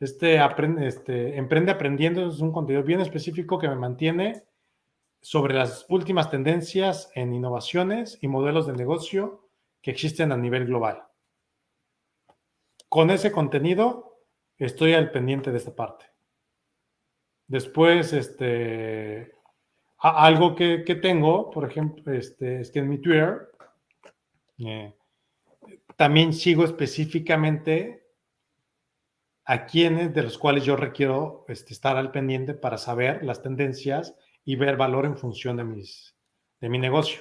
Emprende Aprendiendo es un contenido bien específico que me mantiene sobre las últimas tendencias en innovaciones y modelos de negocio que existen a nivel global. Con ese contenido estoy al pendiente de esta parte. Después, algo que tengo, por ejemplo, es que en mi Twitter también sigo específicamente a quienes de los cuales yo requiero estar al pendiente para saber las tendencias y ver valor en función de mi negocio.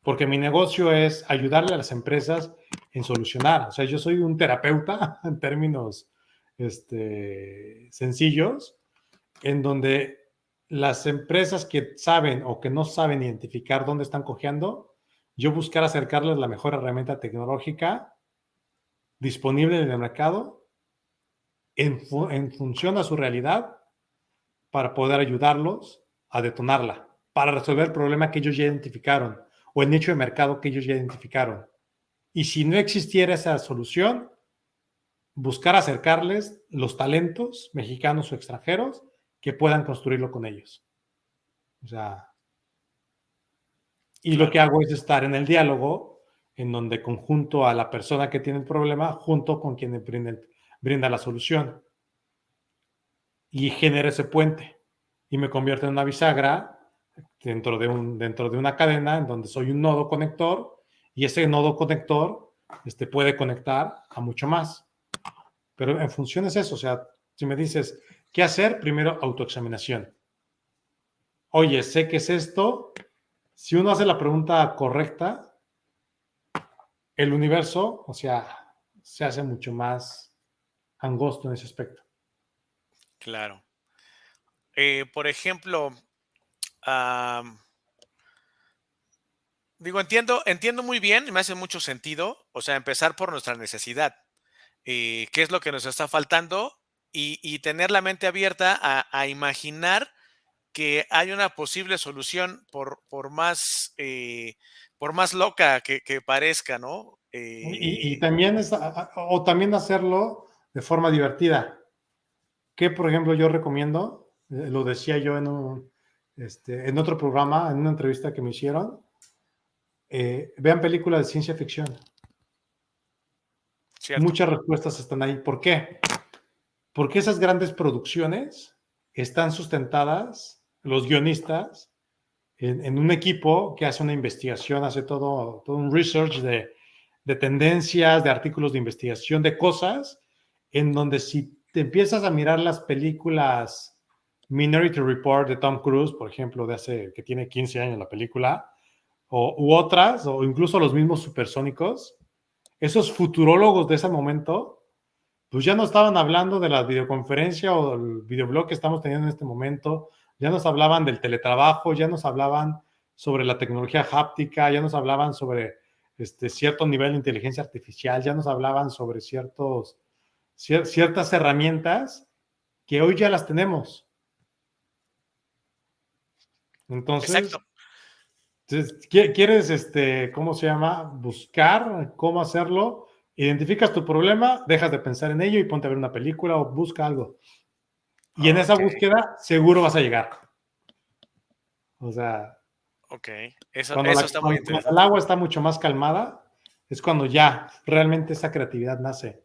Porque mi negocio es ayudarle a las empresas en solucionar. O sea, yo soy un terapeuta en términos sencillos, en donde las empresas que saben o que no saben identificar dónde están cojeando, yo buscar acercarles la mejor herramienta tecnológica disponible en el mercado en función a su realidad para poder ayudarlos a detonarla, para resolver el problema que ellos ya identificaron o el nicho de mercado que ellos ya identificaron. Y si no existiera esa solución, buscar acercarles los talentos mexicanos o extranjeros que puedan construirlo con ellos. O sea, y Claro. lo que hago es estar en el diálogo, en donde conjunto a la persona que tiene el problema junto con quien brinda la solución. Y genera ese puente. Y me convierto en una bisagra dentro de una cadena en donde soy un nodo conector y ese nodo conector puede conectar a mucho más. Pero en función es eso, o sea, si me dices, ¿qué hacer? Primero, autoexaminación. Oye, sé qué es esto. Si uno hace la pregunta correcta, el universo, o sea, se hace mucho más angosto en ese aspecto. Claro. Por ejemplo, am, digo, entiendo muy bien, y me hace mucho sentido, o sea, empezar por nuestra necesidad, qué es lo que nos está faltando y tener la mente abierta a imaginar que hay una posible solución por más loca que parezca, ¿no? Y también o también hacerlo de forma divertida. Que, por ejemplo, yo recomiendo, lo decía yo en otro programa, en una entrevista que me hicieron, vean películas de ciencia ficción. ¿Cierto? Muchas respuestas están ahí. ¿Por qué? Porque esas grandes producciones están sustentadas, los guionistas, en un equipo que hace una investigación, hace todo un research de tendencias, de artículos de investigación, de cosas, en donde si te empiezas a mirar las películas Minority Report de Tom Cruise, por ejemplo, que tiene 15 años la película, u otras, o incluso los mismos supersónicos, esos futurólogos de ese momento, pues ya no estaban hablando de la videoconferencia o el videoblog que estamos teniendo en este momento, ya nos hablaban del teletrabajo, ya nos hablaban sobre la tecnología háptica, ya nos hablaban sobre cierto nivel de inteligencia artificial, ya nos hablaban sobre ciertas herramientas que hoy ya las tenemos. Entonces, Exacto. ¿quieres, ¿cómo se llama? Buscar cómo hacerlo. Identificas tu problema, dejas de pensar en ello y ponte a ver una película o busca algo. Y en esa Ok, búsqueda seguro vas a llegar. O sea, ok. Eso, cuando, eso está muy cuando el interesante. agua está mucho más calmada, es cuando ya realmente esa creatividad nace.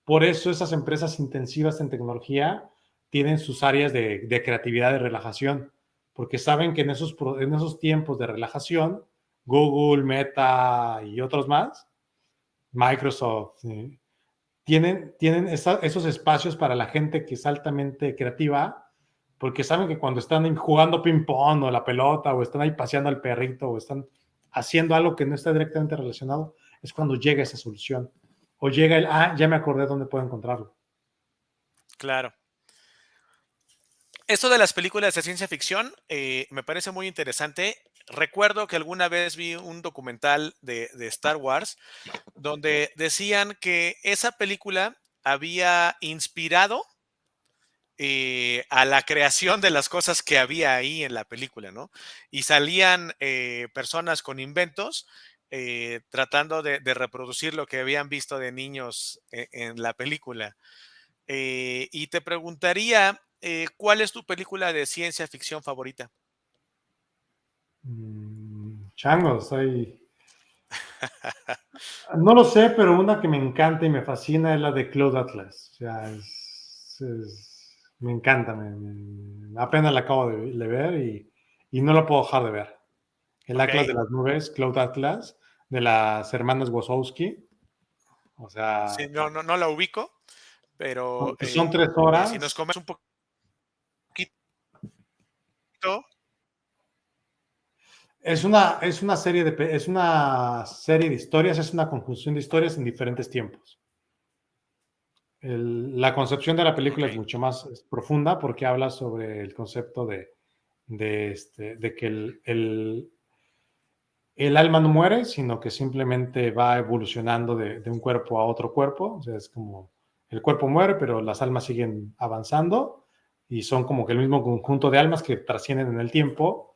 Por eso esas empresas intensivas en tecnología tienen sus áreas de creatividad, de relajación, porque saben que en esos tiempos de relajación, Google, Meta y otros más, Microsoft, tienen esos espacios para la gente que es altamente creativa, porque saben que cuando están jugando ping-pong o la pelota, o están ahí paseando al perrito, o están haciendo algo que no está directamente relacionado, es cuando llega esa solución. O llega ya me acordé dónde puedo encontrarlo. Claro. Esto de las películas de ciencia ficción me parece muy interesante. Recuerdo que alguna vez vi un documental de Star Wars donde decían que esa película había inspirado a la creación de las cosas que había ahí en la película, ¿no? Y salían personas con inventos tratando de reproducir lo que habían visto de niños en la película. Y te preguntaría, ¿cuál es tu película de ciencia ficción favorita? Changos, no lo sé, pero una que me encanta y me fascina es la de Cloud Atlas. O sea, me encanta, apenas la acabo de ver y no la puedo dejar de ver. El Ok, Atlas de las Nubes, Cloud Atlas, de las hermanas Wachowski. O sí, sea, no, no, no la ubico, pero pues son tres si nos horas. comes un poquito, Es una serie de historias, es una conjunción de historias en diferentes tiempos. La concepción de la ok, película es mucho más profunda porque habla sobre el concepto de que el alma no muere, sino que simplemente va evolucionando de un cuerpo a otro cuerpo. O sea, es como el cuerpo muere, pero las almas siguen avanzando y son como que el mismo conjunto de almas que trascienden en el tiempo.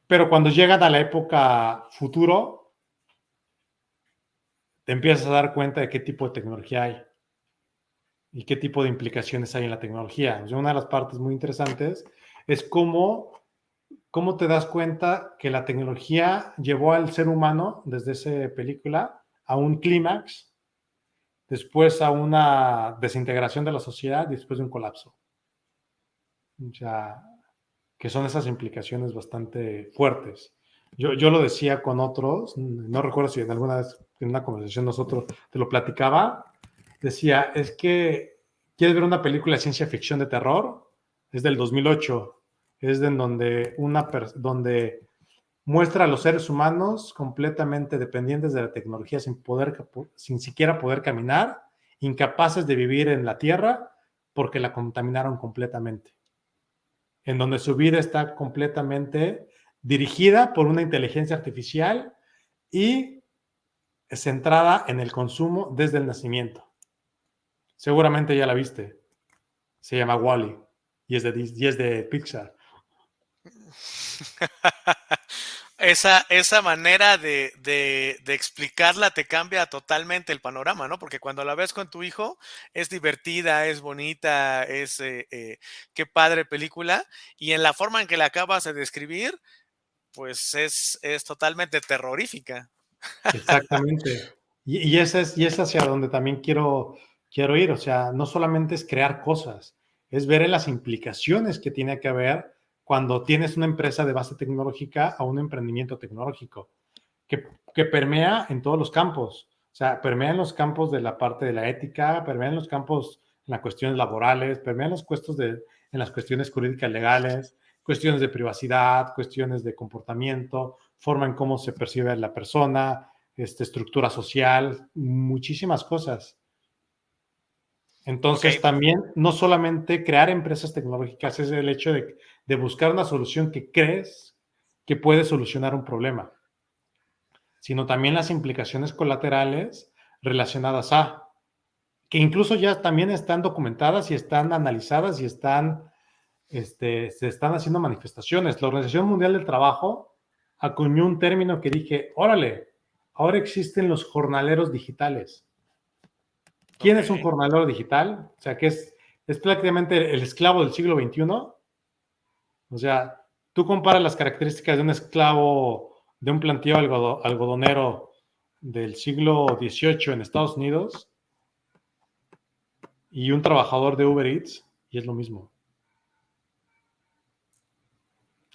Pero cuando llegan a la época futuro, te empiezas a dar cuenta de qué tipo de tecnología hay y qué tipo de implicaciones hay en la tecnología. O sea, una de las partes muy interesantes es cómo te das cuenta que la tecnología llevó al ser humano desde esa película a un clímax, después a una desintegración de la sociedad y después de un colapso. O sea, que son esas implicaciones bastante fuertes. Yo lo decía con otros, no recuerdo si en alguna vez en una conversación nosotros te lo platicaba, decía, es que quieres ver una película de ciencia ficción de terror, es del 2008, es de en donde muestra a los seres humanos completamente dependientes de la tecnología sin siquiera poder caminar, incapaces de vivir en la Tierra porque la contaminaron completamente, en donde su vida está completamente dirigida por una inteligencia artificial y centrada en el consumo desde el nacimiento. Seguramente ya la viste. Se llama Wall-E y es de Pixar. Esa manera de explicarla te cambia totalmente el panorama, ¿no? Porque cuando la ves con tu hijo es divertida, es bonita, qué padre película, y en la forma en que la acabas de describir, pues es totalmente terrorífica. Exactamente. Y es hacia donde también quiero ir. O sea, no solamente es crear cosas, es ver en las implicaciones que tiene que haber cuando tienes una empresa de base tecnológica a un emprendimiento tecnológico, que, que permea en todos los campos. O sea, permea en los campos de la parte de la ética, permea en los campos, en las cuestiones laborales, permea en las cuestiones jurídicas legales, cuestiones de privacidad, cuestiones de comportamiento, forma en cómo se percibe la persona, estructura social, muchísimas cosas. Ok, Entonces, también no solamente crear empresas tecnológicas es el hecho de buscar una solución que crees que puede solucionar un problema, sino también las implicaciones colaterales relacionadas a. que incluso ya también están documentadas y están analizadas y están, se están haciendo manifestaciones. La Organización Mundial del Trabajo acuñó un término que dije, órale, ahora existen los jornaleros digitales. ¿Quién es un Ok. jornalero digital? O sea, que es prácticamente el esclavo del siglo XXI. O sea, tú comparas las características de un esclavo de un planteo algodonero del siglo XVIII en Estados Unidos y un trabajador de Uber Eats y es lo mismo.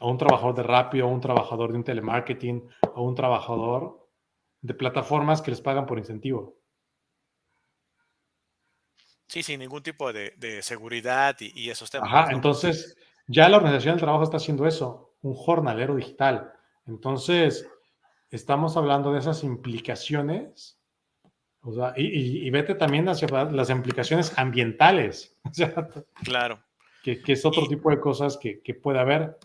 O un trabajador de Rappi, o un trabajador de un telemarketing, o un trabajador de plataformas que les pagan por incentivo. Sí, sin ningún tipo de seguridad y esos temas, Ajá, ¿no? entonces ya la Organización del Trabajo está haciendo eso, un jornalero digital. Entonces, estamos hablando de esas implicaciones, o sea, y vete también hacia las implicaciones ambientales, o sea, Claro. que es otro Y tipo de cosas que puede haber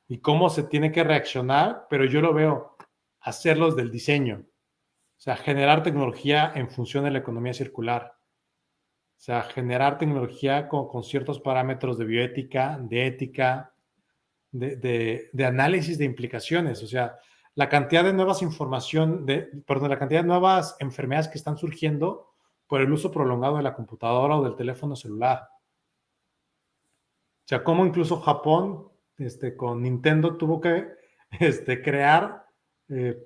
y cómo se tiene que reaccionar, pero yo lo veo hacerlos del diseño, o sea, generar tecnología en función de la economía circular. O sea, generar tecnología con ciertos parámetros de bioética, de ética, de análisis de implicaciones. O sea, la cantidad de nuevas información, perdón, la cantidad de nuevas enfermedades que están surgiendo por el uso prolongado de la computadora o del teléfono celular. O sea, cómo incluso Japón, con Nintendo, tuvo que crear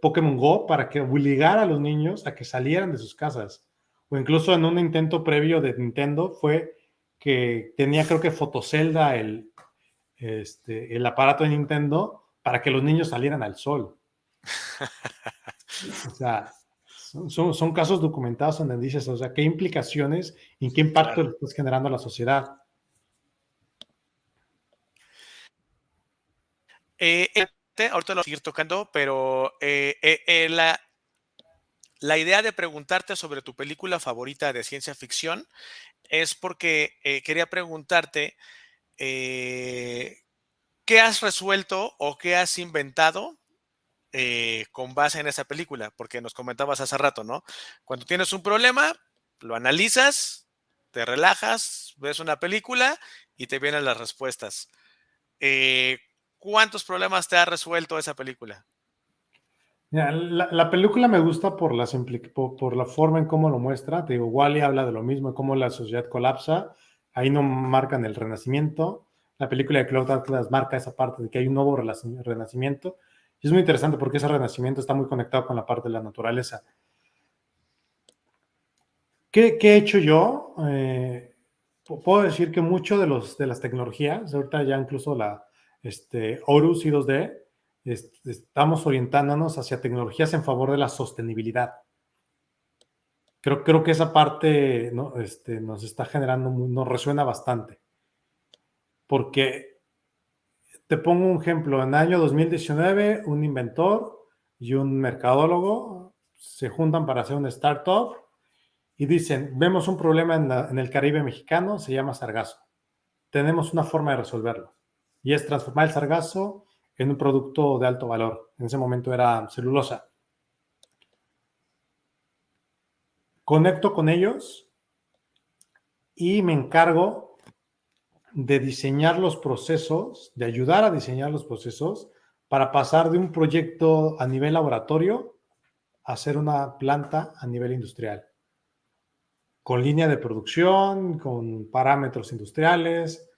Pokémon Go para que obligara a los niños a que salieran de sus casas. O incluso en un intento previo de Nintendo fue que tenía, creo que Fotocelda, el aparato de Nintendo, para que los niños salieran al sol. O sea, son casos documentados donde dices, o sea, qué implicaciones y qué impacto claro. le estás generando a la sociedad. Ahorita lo voy a seguir tocando, pero la idea de preguntarte sobre tu película favorita de ciencia ficción es porque quería preguntarte eh, qué has resuelto o qué has inventado con base en esa película, porque nos comentabas hace rato, ¿no? Cuando tienes un problema, lo analizas, te relajas, ves una película y te vienen las respuestas. Eh, ¿Cuántos problemas te ha resuelto esa película? Mira, la película me gusta por la forma en cómo lo muestra. Te digo, Wall-E habla de lo mismo, de cómo la sociedad colapsa. Ahí no marcan el renacimiento. La película de Cloud Atlas marca esa parte de que hay un nuevo renacimiento. Y es muy interesante porque ese renacimiento está muy conectado con la parte de la naturaleza. ¿Qué he hecho yo? Puedo decir que mucho de las tecnologías, ahorita ya incluso Horus y 2D, estamos orientándonos hacia tecnologías en favor de la sostenibilidad. Creo que esa parte, ¿no? Nos está generando, nos resuena bastante. Porque te pongo un ejemplo, en el año 2019, un inventor y un mercadólogo se juntan para hacer una startup y dicen, vemos un problema en el Caribe mexicano, se llama sargazo. Tenemos una forma de resolverlo. Y es transformar el sargazo en un producto de alto valor. En ese momento era celulosa. Conecto con ellos y me encargo de diseñar los procesos, de ayudar a diseñar los procesos para pasar de un proyecto a nivel laboratorio a hacer una planta a nivel industrial. Con línea de producción, con parámetros industriales,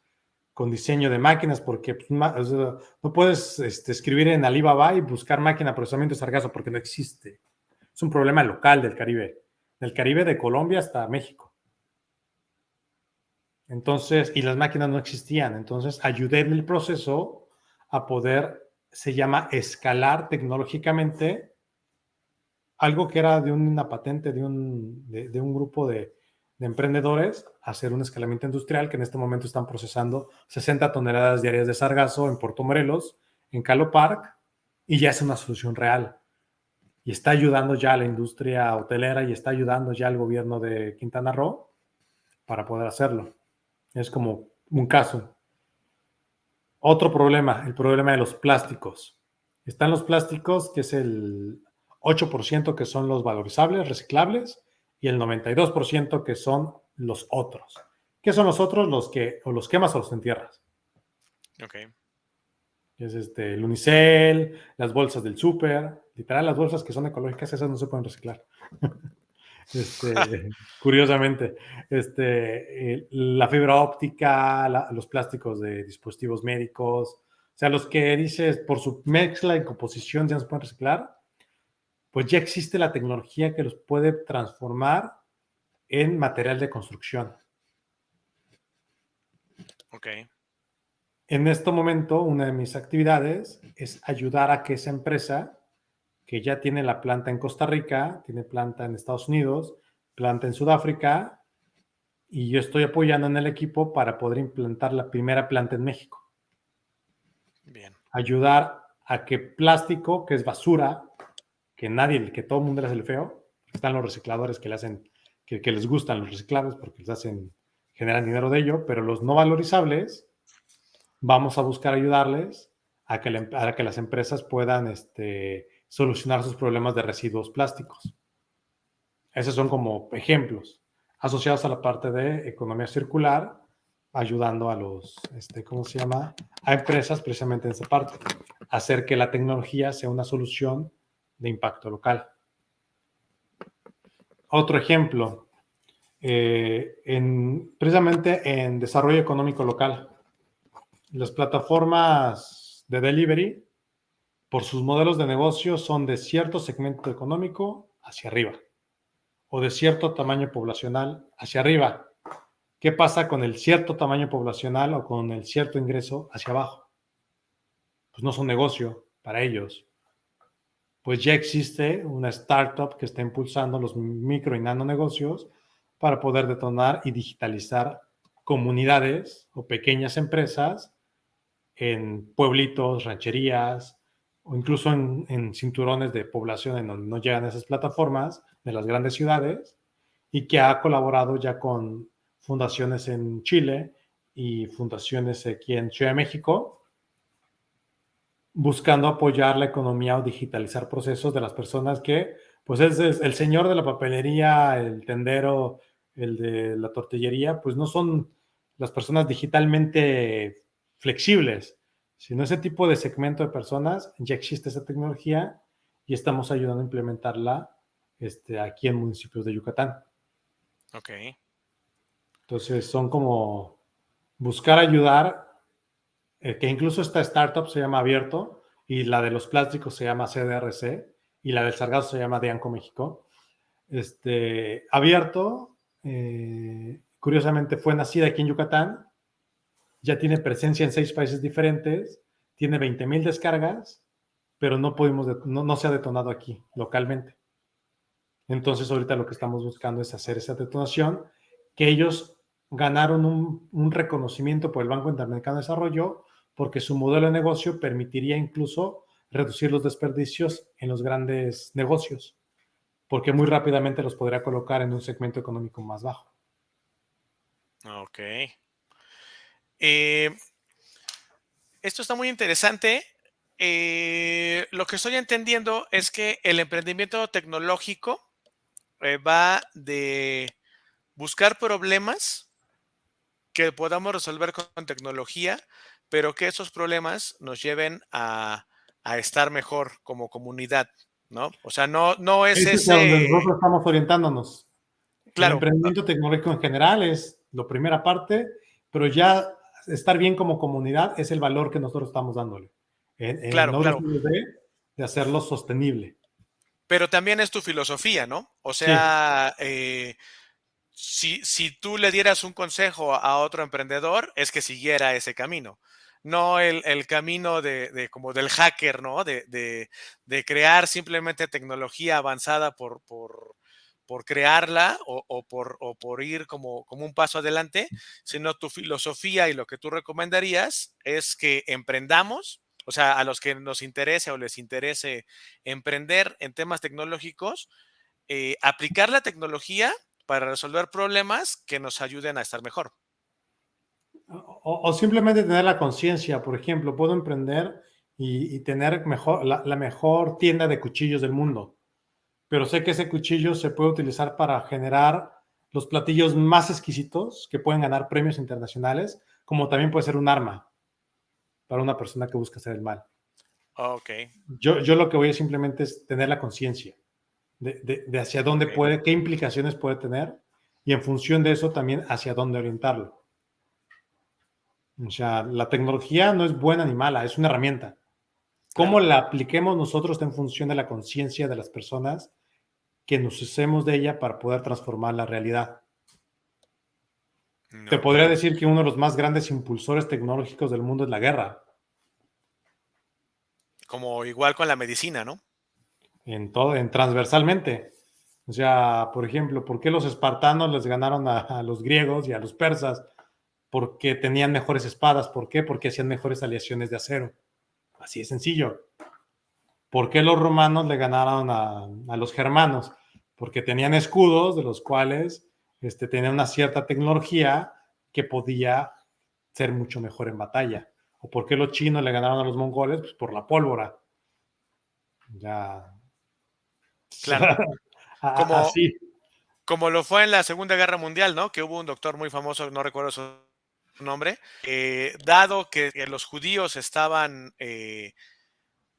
con diseño de máquinas, porque pues, o sea, no puedes escribir en Alibaba y buscar máquina de procesamiento de sargazo porque no existe. Es un problema local del Caribe de Colombia hasta México. Entonces, y las máquinas no existían. Entonces, ayudé en el proceso a poder, se llama escalar tecnológicamente algo que era de una patente de un grupo de emprendedores, hacer un escalamiento industrial que en este momento están procesando 60 toneladas diarias de sargazo en Puerto Morelos, en Calo Park, y ya es una solución real. Y está ayudando ya a la industria hotelera y está ayudando ya al gobierno de Quintana Roo para poder hacerlo. Es como un caso. Otro problema, el problema de los plásticos. Están los plásticos, que es el 8% que son los valorizables, reciclables, y el 92% que son los otros. ¿Qué son los otros? Los que o los quemas o los entierras. Ok. Es el unicel, las bolsas del súper, literal, las bolsas que son ecológicas, esas no se pueden reciclar. Curiosamente, la fibra óptica, los plásticos de dispositivos médicos, o sea, los que dices por su mezcla y composición ya no se pueden reciclar, pues ya existe la tecnología que los puede transformar en material de construcción. Ok. En este momento, una de mis actividades es ayudar a que esa empresa, que ya tiene la planta en Costa Rica, tiene planta en Estados Unidos, planta en Sudáfrica, y yo estoy apoyando en el equipo para poder implantar la primera planta en México. Bien. Ayudar a que plástico, que es basura, que todo el mundo le hace el feo, están los recicladores que le hacen, que les gustan los reciclables porque les hacen, generan dinero de ello, pero los no valorizables, vamos a buscar ayudarles a que las empresas puedan solucionar sus problemas de residuos plásticos. Esos son como ejemplos asociados a la parte de economía circular, ayudando a los, ¿cómo se llama? A empresas precisamente en esa parte, hacer que la tecnología sea una solución de impacto local. Otro ejemplo, precisamente en desarrollo económico local, las plataformas de delivery, por sus modelos de negocio, son de cierto segmento económico hacia arriba o de cierto tamaño poblacional hacia arriba. ¿Qué pasa con el cierto tamaño poblacional o con el cierto ingreso hacia abajo? Pues no son negocio para ellos. Pues ya existe una startup que está impulsando los micro y nano negocios para poder detonar y digitalizar comunidades o pequeñas empresas en pueblitos, rancherías o incluso en cinturones de población en donde no llegan esas plataformas de las grandes ciudades, y que ha colaborado ya con fundaciones en Chile y fundaciones aquí en Ciudad de México, buscando apoyar la economía o digitalizar procesos de las personas que, pues es el señor de la papelería, el tendero, el de la tortillería, pues no son las personas digitalmente flexibles, sino ese tipo de segmento de personas. Ya existe esa tecnología y estamos ayudando a implementarla aquí en municipios de Yucatán. Ok. Entonces son como buscar ayudar, que incluso esta startup se llama Abierto y la de los plásticos se llama CDRC y la del sargazo se llama Dianco México. Abierto, curiosamente fue nacida aquí en Yucatán, ya tiene presencia en 6 países diferentes, tiene 20,000 descargas, pero no se ha detonado aquí localmente. Entonces ahorita lo que estamos buscando es hacer esa detonación, que ellos ganaron un reconocimiento por el Banco Interamericano de Desarrollo porque su modelo de negocio permitiría incluso reducir los desperdicios en los grandes negocios, porque muy rápidamente los podría colocar en un segmento económico más bajo. Ok. Eh, Esto está muy interesante. Lo que estoy entendiendo es que el emprendimiento tecnológico va de buscar problemas que podamos resolver con tecnología, pero que esos problemas nos lleven a estar mejor como comunidad, ¿no? O sea, no es Es hacia donde ese, nosotros estamos orientándonos. El claro, emprendimiento tecnológico en general es la primera parte, pero ya estar bien como comunidad es el valor que nosotros estamos dándole. En claro, claro. OWD, de hacerlo sostenible. Pero también es tu filosofía, ¿no? O Sí, sea, si tú le dieras un consejo a otro emprendedor, es que siguiera ese camino. No el camino de como del hacker, ¿no? De crear simplemente tecnología avanzada por crearla o por ir como un paso adelante, sino tu filosofía y lo que tú recomendarías es que emprendamos, o sea, a los que nos interese o les interese emprender en temas tecnológicos, aplicar la tecnología para resolver problemas que nos ayuden a estar mejor. o simplemente tener la conciencia. Por ejemplo, puedo emprender y tener la mejor tienda de cuchillos del mundo, pero sé que ese cuchillo se puede utilizar para generar los platillos más exquisitos que pueden ganar premios internacionales, como también puede ser un arma para una persona que busca hacer el mal. Ok, Yo lo que voy a simplemente es tener la conciencia de hacia dónde ok. puede, qué implicaciones puede tener, y en función de eso también hacia dónde orientarlo. O sea, la tecnología no es buena ni mala, es una herramienta. Cómo Claro. la apliquemos nosotros está en función de la conciencia de las personas que nos usemos de ella para poder transformar la realidad. Te Ok. podría decir que uno de los más grandes impulsores tecnológicos del mundo es la guerra, Como igual con la medicina, ¿no? en todo, en transversalmente. O sea, por ejemplo, ¿por qué los espartanos les ganaron a los griegos y a los persas? Porque tenían mejores espadas. ¿Por qué? Porque hacían mejores aleaciones de acero. Así de sencillo. ¿Por qué los romanos le ganaron a los germanos? Porque tenían escudos de los cuales tenían una cierta tecnología que podía ser mucho mejor en batalla. ¿O por qué los chinos le ganaron a los mongoles? Pues por la pólvora. Ya. Claro. Como, Así. como lo fue en la Segunda Guerra Mundial, ¿no? Que hubo un doctor muy famoso, no recuerdo su nombre, dado que los judíos estaban,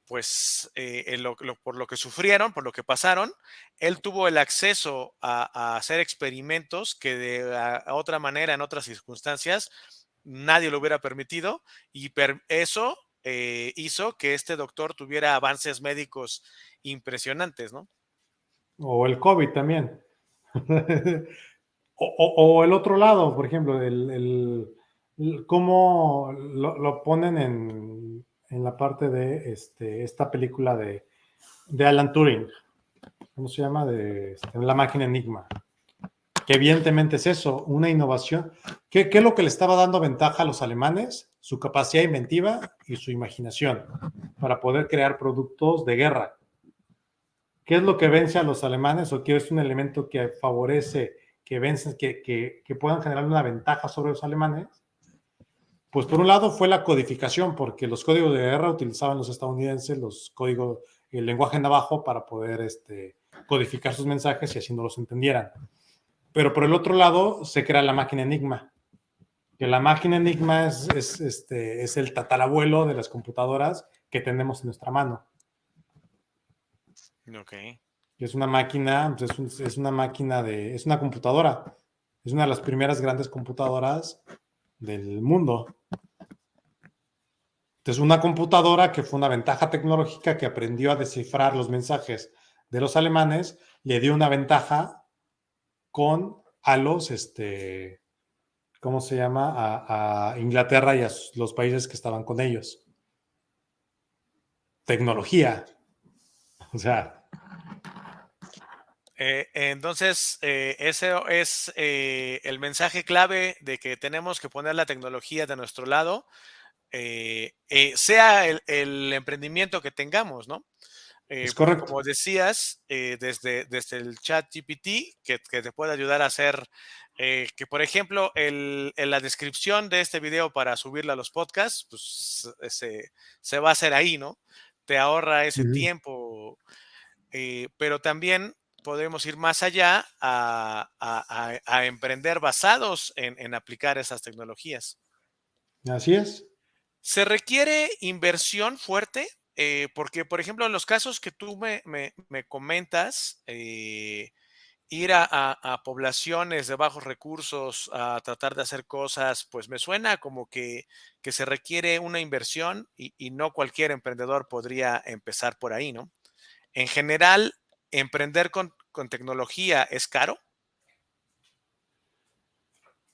pues, por lo que sufrieron, por lo que pasaron, él tuvo el acceso a hacer experimentos que de a otra manera, en otras circunstancias, nadie lo hubiera permitido, y eso hizo que este doctor tuviera avances médicos impresionantes, ¿no? O el COVID también. O el otro lado, por ejemplo, cómo lo ponen en la parte de esta película de Alan Turing. ¿Cómo se llama? La máquina Enigma. Que evidentemente es eso, una innovación. ¿Qué es lo que le estaba dando ventaja a los alemanes? Su capacidad inventiva y su imaginación para poder crear productos de guerra. ¿Qué es lo que vence a los alemanes o qué es un elemento que favorece que, vencen, que puedan generar una ventaja sobre los alemanes? Pues por un lado fue la codificación, porque los códigos de guerra utilizaban los estadounidenses, el lenguaje navajo para poder codificar sus mensajes y así no los entendieran. Pero por el otro lado se crea la máquina Enigma, que la máquina Enigma es el tatarabuelo de las computadoras que tenemos en nuestra mano. Ok. Es una máquina, pues es una máquina es una computadora. Es una de las primeras grandes computadoras del mundo. Entonces, una computadora que fue una ventaja tecnológica que aprendió a descifrar los mensajes de los alemanes, le dio una ventaja a los, ¿cómo se llama? A Inglaterra y a los países que estaban con ellos. Tecnología. O sea, Entonces, ese es el mensaje clave de que tenemos que poner la tecnología de nuestro lado, sea el emprendimiento que tengamos, ¿no? es Porque correcto. como decías, desde el chat GPT, que te puede ayudar a hacer, que por ejemplo, en la descripción de este video para subirla a los podcasts, pues se va a hacer ahí, ¿no? Te ahorra ese Uh-huh. tiempo, pero también podemos ir más allá a emprender basados en aplicar esas tecnologías. Así es. ¿Se requiere inversión fuerte? Porque, por ejemplo, en los casos que tú me comentas, ir a poblaciones de bajos recursos a tratar de hacer cosas, pues me suena como que se requiere una inversión y no cualquier emprendedor podría empezar por ahí, ¿no? En general, emprender con tecnología es caro.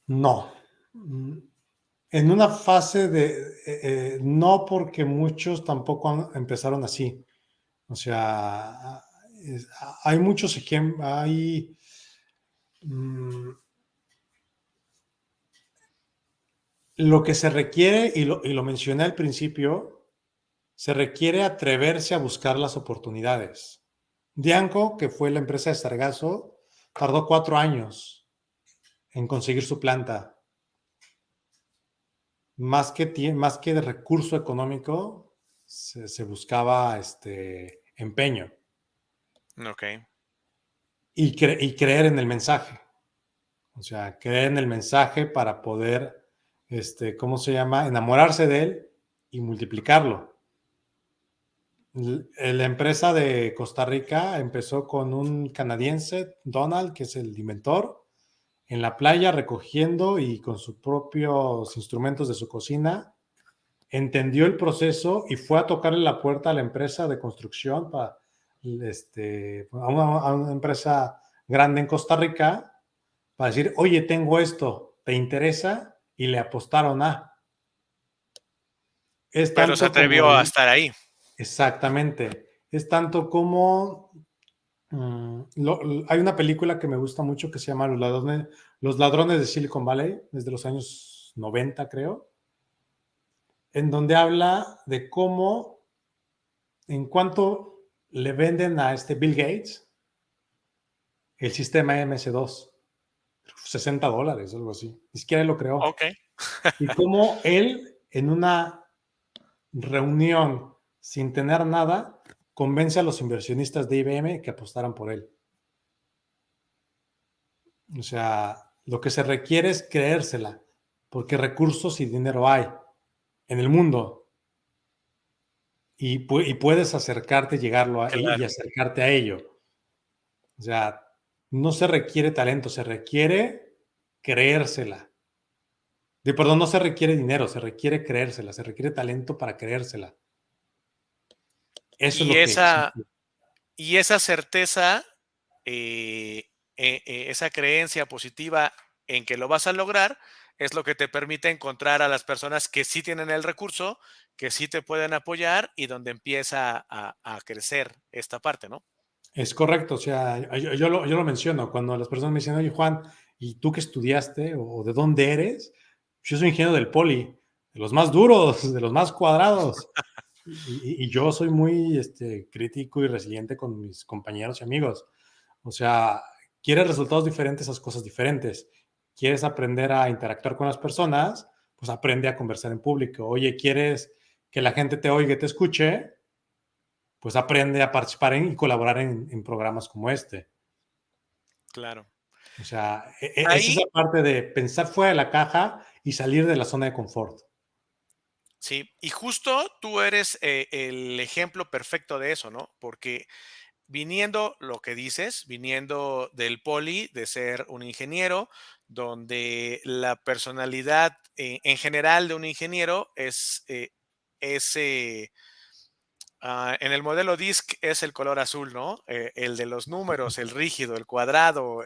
No. En una fase no, porque muchos tampoco empezaron así. O sea, hay muchos ejemplos, mm, lo que se requiere, y lo mencioné al principio, se requiere atreverse a buscar las oportunidades. Dianco, que fue la empresa de Sargazo, tardó 4 años en conseguir su planta. Más que de recurso económico, se buscaba empeño. Ok. y creer en el mensaje. O sea, creer en el mensaje para poder, ¿cómo se llama? Enamorarse de él y multiplicarlo. La empresa de Costa Rica empezó con un canadiense, Donald, que es el inventor, en la playa recogiendo y con sus propios instrumentos de su cocina, entendió el proceso y fue a tocarle la puerta a la empresa de construcción, a una empresa grande en Costa Rica, para decir, oye, tengo esto, ¿te interesa? Y le apostaron a. Es Pero se tanto como, atrevió a estar ahí. exactamente, es tanto como, hay una película que me gusta mucho que se llama Los ladrones de Silicon Valley, desde los años 90, creo, en donde habla de cómo, en cuanto le venden a Bill Gates el sistema MS2, $60, algo así, ni siquiera él lo creó. Ok. Y cómo él, en una reunión sin tener nada, convence a los inversionistas de IBM que apostaran por él. O sea, lo que se requiere es creérsela, porque recursos y dinero hay en el mundo y puedes acercarte, y Claro. acercarte a ello. O sea, no se requiere talento, se requiere creérsela. Perdón, no se requiere dinero, se requiere creérsela, se requiere talento para creérsela. Eso es Y lo que esa, existe. y esa certeza, esa creencia positiva en que lo vas a lograr, es lo que te permite encontrar a las personas que sí tienen el recurso, que sí te pueden apoyar y donde empieza a crecer esta parte, ¿no? Es correcto, o sea, yo lo menciono cuando las personas me dicen, oye Juan, ¿y tú qué estudiaste o de dónde eres? Yo soy ingeniero del Poli, de los más duros, de los más cuadrados. Y yo soy muy crítico y resiliente con mis compañeros y amigos. O sea, quieres resultados diferentes, haz cosas diferentes. Quieres aprender a interactuar con las personas, pues aprende a conversar en público. Oye, ¿quieres que la gente te oiga y te escuche? Pues aprende a participar y colaborar en programas como este. Claro. O sea, es esa Ahí, parte de pensar fuera de la caja y salir de la zona de confort. sí, y justo tú eres el ejemplo perfecto de eso, ¿no? Porque viniendo lo que dices, viniendo del poli, de ser un ingeniero, donde la personalidad en general de un ingeniero es en el modelo DISC es el color azul, ¿no? El de los números, el rígido, el cuadrado.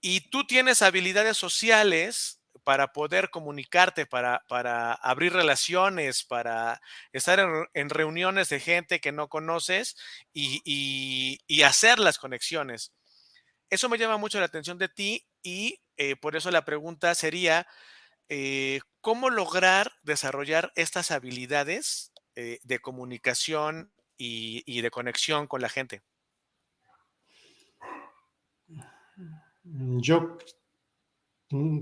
Y tú tienes habilidades sociales para poder comunicarte, para abrir relaciones, para estar en reuniones de gente que no conoces y hacer las conexiones. Eso me llama mucho la atención de ti y por eso la pregunta sería, ¿cómo lograr desarrollar estas habilidades de comunicación y de conexión con la gente? Yo,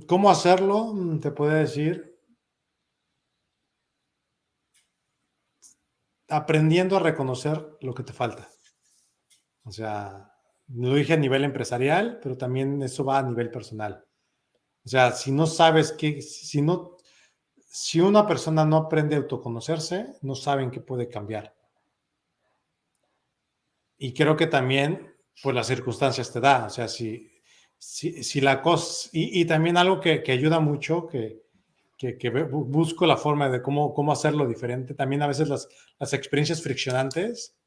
¿cómo hacerlo? Te puedo decir, aprendiendo a reconocer lo que te falta. O sea, lo dije a nivel empresarial, pero también eso va a nivel personal. O sea, si no sabes qué, si una persona no aprende a autoconocerse, no saben qué puede cambiar. Y creo que también, pues las circunstancias te dan. O sea, si la cosa, y también algo que ayuda mucho, que busco la forma de cómo hacerlo diferente. También a veces las experiencias friccionantes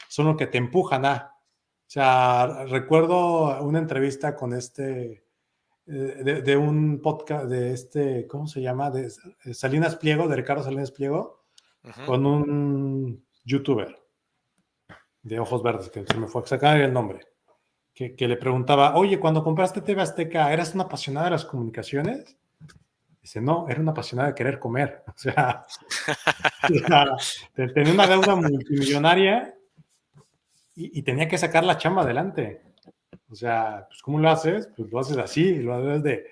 son lo que te empujan a. O sea, recuerdo una entrevista con de un podcast de ¿cómo se llama? De Salinas Pliego, de Ricardo Salinas Pliego, Ujú. con un youtuber de ojos verdes, que se me fue a sacar el nombre, que le preguntaba, oye, cuando compraste TV Azteca, ¿eras una apasionada de las comunicaciones? Dice, no, era una apasionada de querer comer. O sea, tenía una deuda multimillonaria y tenía que sacar la chamba adelante. O sea, pues ¿cómo lo haces? Pues lo haces así, lo haces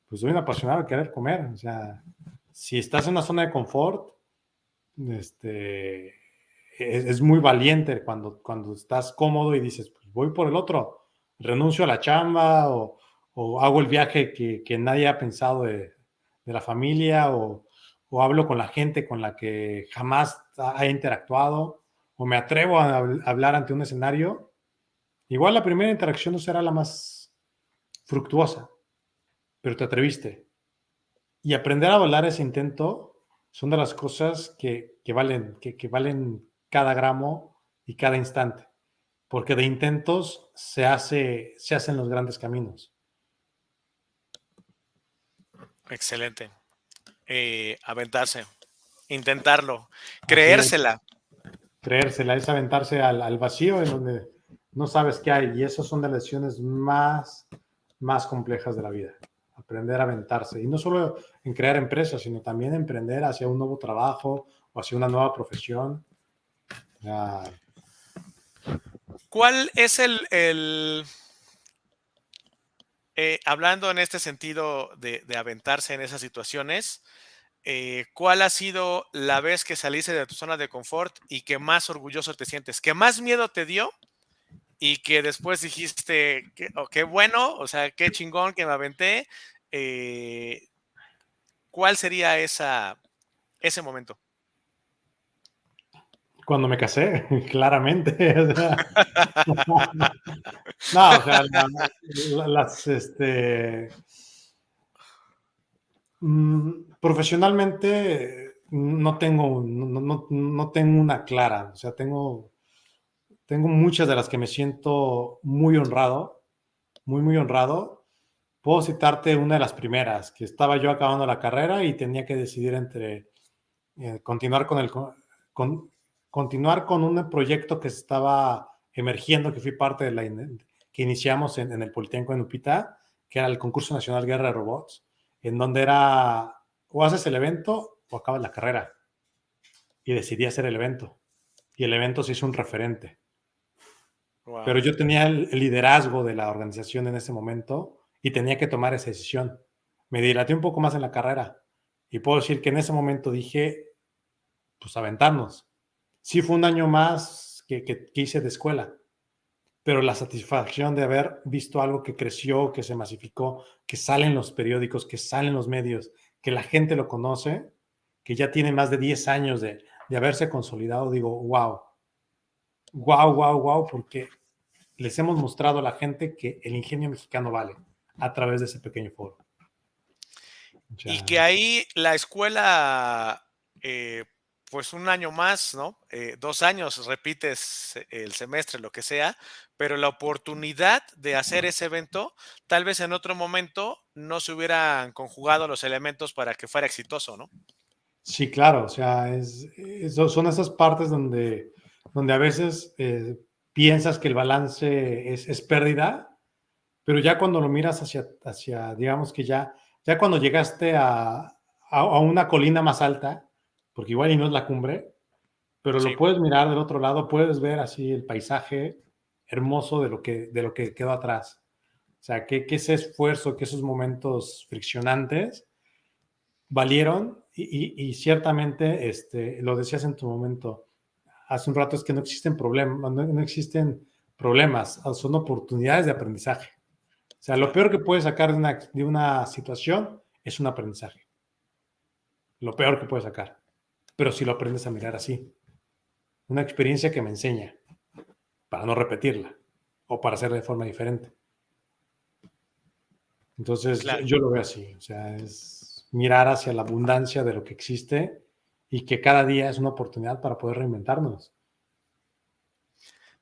pues soy un apasionado de querer comer. O sea, si estás en una zona de confort, es muy valiente cuando estás cómodo y dices, pues voy por el otro. renuncio a la chamba o hago el viaje que nadie ha pensado de la familia o hablo con la gente con la que jamás ha interactuado o me atrevo a hablar ante un escenario, igual la primera interacción no será la más fructuosa, pero te atreviste. Y aprender a volar ese intento son de las cosas que valen cada gramo y cada instante, porque de intentos se hacen los grandes caminos. Excelente. Aventarse, intentarlo, Así es, creérsela. creérsela, es aventarse al vacío en donde no sabes qué hay, y esas son de las lecciones más complejas de la vida. Aprender a aventarse, y no solo en crear empresas, sino también emprender hacia un nuevo trabajo o hacia una nueva profesión. Uh, ¿Cuál es hablando en este sentido de aventarse en esas situaciones, cuál ha sido la vez que saliste de tu zona de confort y que más orgulloso te sientes? ¿Qué más miedo te dio y que después dijiste, qué bueno, o sea, qué chingón que me aventé? ¿Cuál sería ese momento? Cuando me casé, claramente. O sea, no, o sea, las, profesionalmente no tengo una clara, o sea, tengo muchas de las que me siento muy honrado, muy honrado. Puedo citarte una de las primeras, que estaba yo acabando la carrera y tenía que decidir entre continuar con, continuar con un proyecto que estaba emergiendo, que fui parte de que iniciamos en el Politécnico de Upita, que era el Concurso Nacional Guerra de Robots, en donde era o haces el evento o acabas la carrera. Y decidí hacer el evento. Y el evento se hizo un referente. Wow. Pero yo tenía el liderazgo de la organización en ese momento y tenía que tomar esa decisión. Me dilaté un poco más en la carrera y puedo decir que en ese momento dije, pues aventarnos. Sí fue un año más que hice de escuela, pero la satisfacción de haber visto algo que creció, que se masificó, que sale en los periódicos, que sale en los medios, que la gente lo conoce, que ya tiene más de 10 años de haberse consolidado, digo, wow, porque les hemos mostrado a la gente que el ingenio mexicano vale a través de ese pequeño foro. O Y sea, que ahí la escuela, pues un año más, ¿no? 2 años, repites el semestre, lo que sea, pero la oportunidad de hacer ese evento, tal vez en otro momento no se hubieran conjugado los elementos para que fuera exitoso, ¿no? sí, claro, o sea, son esas partes donde a veces piensas que el balance es pérdida, pero ya cuando lo miras digamos que ya cuando llegaste a una colina más alta, porque igual y no es la cumbre, pero lo Sí, puedes mirar del otro lado, puedes ver así el paisaje hermoso de lo que quedó atrás. O sea, que ese esfuerzo, que esos momentos friccionantes valieron y ciertamente, lo decías en tu momento, hace un rato, es que no existen problemas, no existen problemas, son oportunidades de aprendizaje. O sea, lo claro. peor que puedes sacar de una situación es un aprendizaje. Lo peor que puedes sacar. Pero si lo aprendes a mirar así, una experiencia que me enseña para no repetirla o para hacer de forma diferente. Entonces, yo, Claro. yo lo veo así, o sea, es mirar hacia la abundancia de lo que existe y que cada día es una oportunidad para poder reinventarnos.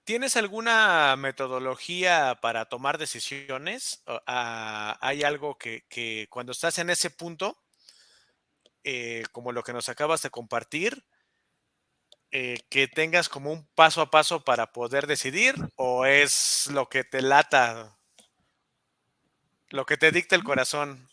¿Tienes alguna metodología para tomar decisiones? ¿Hay algo que cuando estás en ese punto, como lo que nos acabas de compartir, que tengas como un paso a paso para poder decidir o es lo que te lata, lo que te dicta el corazón?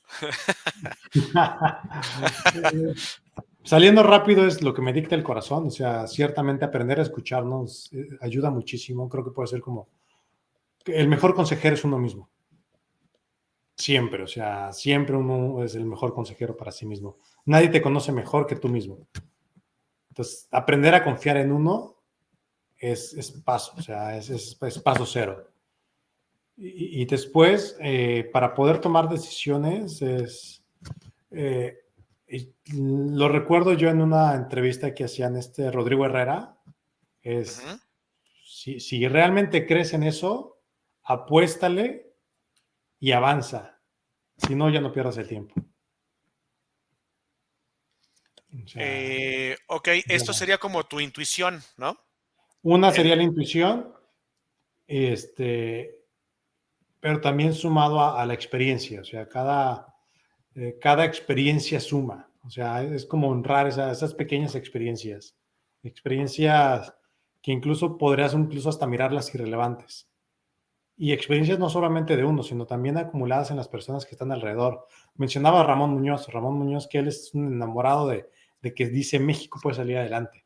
Saliendo rápido es lo que me dicta el corazón, o sea, ciertamente aprender a escucharnos ayuda muchísimo, creo que puede ser como que el mejor consejero es uno mismo, siempre, o sea, siempre uno es el mejor consejero para sí mismo. Nadie te conoce mejor que tú mismo. Entonces, aprender a confiar en uno es paso, o sea, es paso cero. Y después, para poder tomar decisiones, lo recuerdo yo en una entrevista que hacían Rodrigo Herrera, Ujú. si realmente crees en eso, apuéstale y avanza. Si no, ya no pierdas el tiempo. O sea, Ok, esto sería como tu intuición, ¿no? una sería El, la intuición, pero también sumado a la experiencia. O sea, cada experiencia suma. O sea, es como honrar esas pequeñas experiencias. Experiencias que incluso podrías incluso hasta mirarlas irrelevantes. Y experiencias no solamente de uno, sino también acumuladas en las personas que están alrededor. Mencionaba a Ramón Muñoz, que él es un enamorado de que dice México puede salir adelante.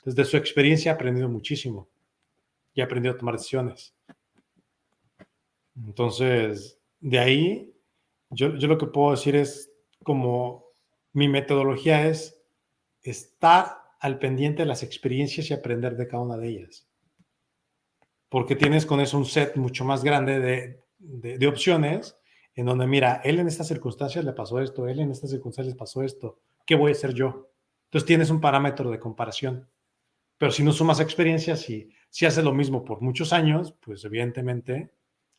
Desde su experiencia ha aprendido muchísimo y ha aprendido a tomar decisiones. Entonces, de ahí, yo lo que puedo decir es como mi metodología es estar al pendiente de las experiencias y aprender de cada una de ellas. Porque tienes con eso un set mucho más grande de opciones en donde, mira, él en estas circunstancias le pasó esto, él en estas circunstancias le pasó esto, ¿qué voy a hacer yo? Entonces tienes un parámetro de comparación. Pero si no sumas experiencias y si haces lo mismo por muchos años, pues evidentemente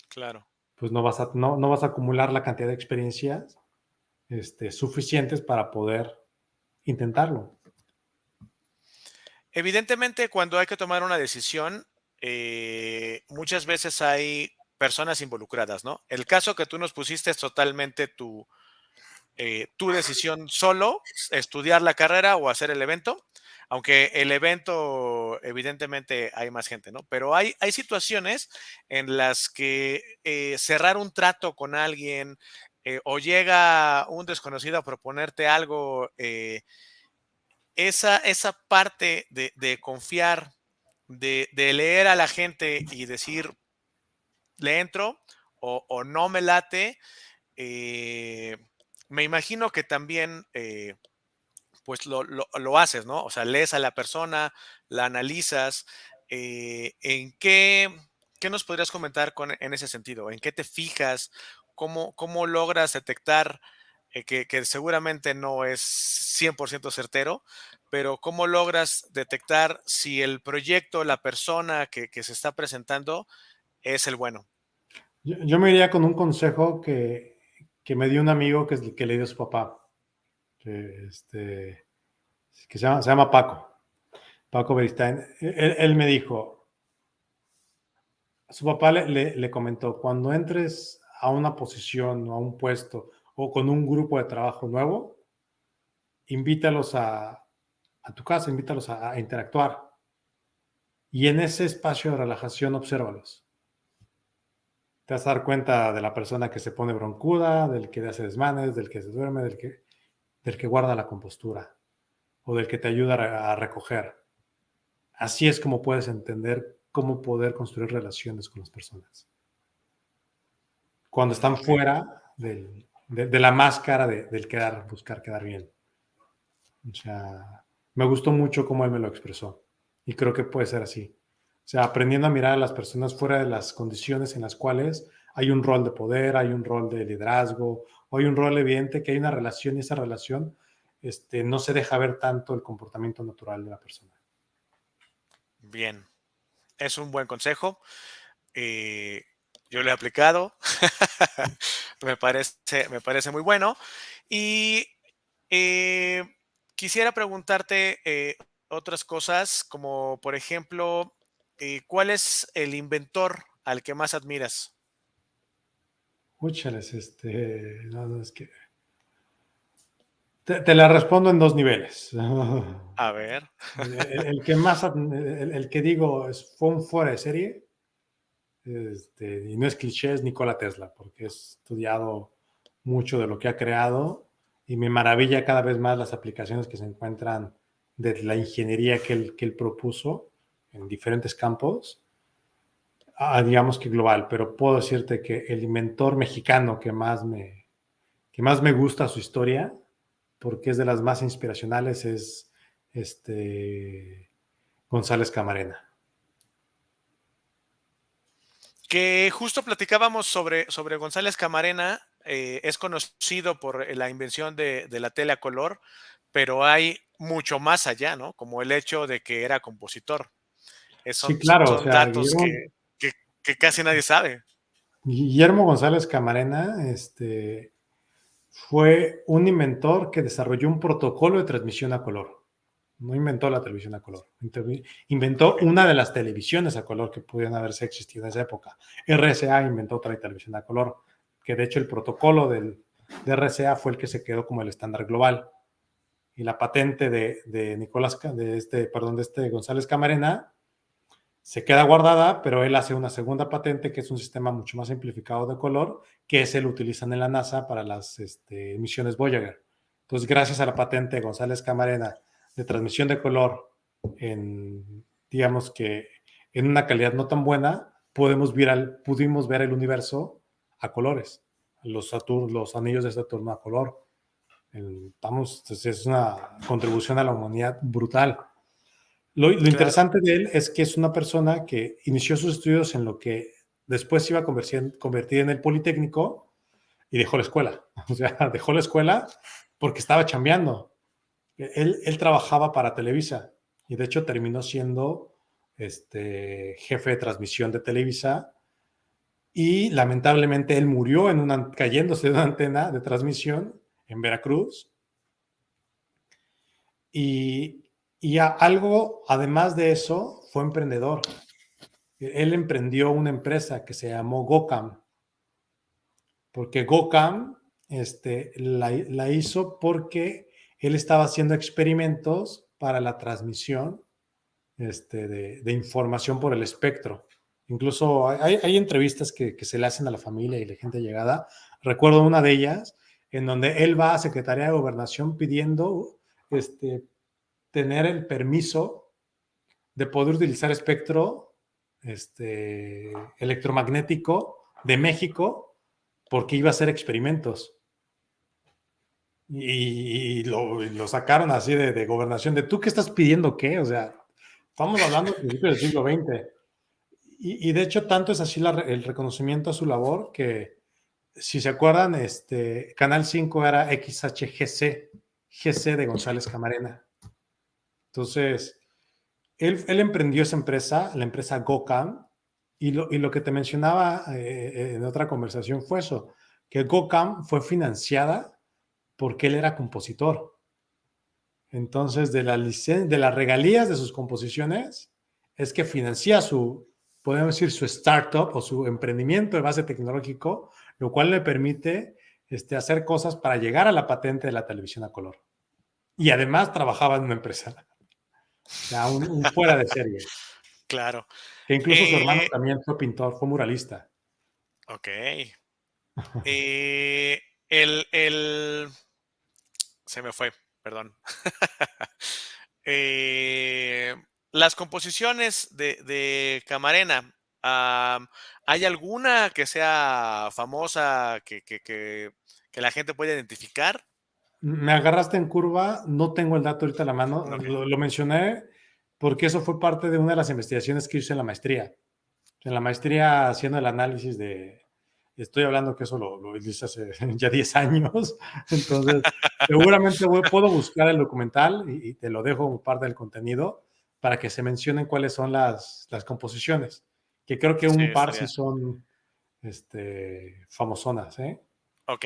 claro. pues no vas a acumular la cantidad de experiencias suficientes para poder intentarlo. Evidentemente, cuando hay que tomar una decisión, muchas veces hay personas involucradas, ¿no? El caso que tú nos pusiste es totalmente tu decisión solo, estudiar la carrera o hacer el evento, aunque el evento, evidentemente, hay más gente, ¿no? Pero hay situaciones en las que cerrar un trato con alguien o llega un desconocido a proponerte algo, esa parte de confiar, de leer a la gente y decir, le entro o no me late, eh, me imagino que también pues lo haces, ¿no? O sea, lees a la persona, la analizas. ¿Qué nos podrías comentar en ese sentido? ¿En qué te fijas? ¿Cómo logras detectar que seguramente no es 100% certero, pero cómo logras detectar si el proyecto, la persona que se está presentando es el bueno? Yo me iría con un consejo que me dio un amigo que le dio a su papá, que, que se llama Paco Beristain. Él me dijo, su papá le comentó, cuando entres a una posición o a un puesto o con un grupo de trabajo nuevo, invítalos a tu casa, invítalos a interactuar. Y en ese espacio de relajación, obsérvalos. Te vas a dar cuenta de la persona que se pone broncuda, del que hace desmanes, del que se duerme, del que guarda la compostura o del que te ayuda a recoger. Así es como puedes entender cómo poder construir relaciones con las personas. Cuando están Muy bien. fuera de la máscara del buscar quedar bien. O sea, me gustó mucho cómo él me lo expresó y creo que puede ser así. O sea, aprendiendo a mirar a las personas fuera de las condiciones en las cuales hay un rol de poder, hay un rol de liderazgo, o hay un rol evidente que hay una relación y esa relación no se deja ver tanto el comportamiento natural de la persona. Bien, es un buen consejo. Eh, yo lo he aplicado. Me parece muy bueno. Y eh, quisiera preguntarte otras cosas, como por ejemplo, ¿cuál es el inventor al que más admiras? Úchales, no, es que te la respondo en dos niveles. A ver. El que más, el que digo fue un fuera de serie, y no es cliché, es Nikola Tesla, porque he estudiado mucho de lo que ha creado y me maravilla cada vez más las aplicaciones que se encuentran de la ingeniería que él propuso en diferentes campos, digamos que global, pero puedo decirte que el inventor mexicano que más me gusta su historia, porque es de las más inspiracionales, es González Camarena. Que justo platicábamos sobre González Camarena, es conocido por la invención de la tele a color, pero hay mucho más allá, ¿no? Como el hecho de que era compositor. Sí, Son, claro, o son sea, datos que, que casi nadie sabe. Guillermo González Camarena, fue un inventor que desarrolló un protocolo de transmisión a color. No inventó la televisión a color. Inventó Ok, una de las televisiones a color que pudieran haberse existido en esa época. RCA inventó otra televisión a color, que de hecho el protocolo de RCA fue el que se quedó como el estándar global. Y la patente de Nicolás, de este González Camarena, se queda guardada, pero él hace una segunda patente que es un sistema mucho más simplificado de color, que es el utilizan en la NASA para las misiones Voyager. Entonces, gracias a la patente de González Camarena de transmisión de color digamos que en una calidad no tan buena, pudimos ver el universo a colores, los anillos de Saturno a color. Es una contribución a la humanidad brutal. Lo claro. interesante de él es que es una persona que inició sus estudios en lo que después se iba a convertir en el Politécnico y dejó la escuela. O sea, dejó la escuela porque estaba chambeando. Él trabajaba para Televisa y de hecho terminó siendo jefe de transmisión de Televisa y lamentablemente él murió cayéndose de una antena de transmisión en Veracruz y, algo, además de eso, fue emprendedor. Él emprendió una empresa que se llamó GoCam, porque GoCam la hizo porque él estaba haciendo experimentos para la transmisión de información por el espectro. Incluso hay entrevistas que se le hacen a la familia y la gente llegada. Recuerdo una de ellas en donde él va a Secretaría de Gobernación pidiendo tener el permiso de poder utilizar espectro electromagnético de México porque iba a hacer experimentos. Lo sacaron así de gobernación, de tú qué estás pidiendo qué, o sea, estamos hablando del principio del siglo XX. De hecho, tanto es así el reconocimiento a su labor que, si se acuerdan, Canal 5 era XHGC, GC de González Camarena. Entonces, él emprendió esa empresa, la empresa GoCam, y lo que te mencionaba en otra conversación fue eso, que GoCam fue financiada porque él era compositor. Entonces, de las regalías de sus composiciones, es que financia podemos decir, su startup o su emprendimiento de base tecnológico, lo cual le permite hacer cosas para llegar a la patente de la televisión a color. Y además trabajaba en una empresa, o sea, un fuera de serie. Claro. Que incluso su hermano Eh, también fue pintor, fue muralista. ok. Eh, el, se me fue, perdón. Eh, las composiciones de Camarena, ¿hay alguna que sea famosa que la gente pueda identificar? Me agarraste en curva, no tengo el dato ahorita a la mano, Ok. lo mencioné porque eso fue parte de una de las investigaciones que hice en la maestría. En la maestría, haciendo el análisis estoy hablando que eso lo hice hace ya 10 años, entonces seguramente puedo buscar el documental y te lo dejo como parte del contenido para que se mencionen cuáles son las composiciones, que creo que Sí, un par sí estaría. son famosonas, ¿eh? Ok.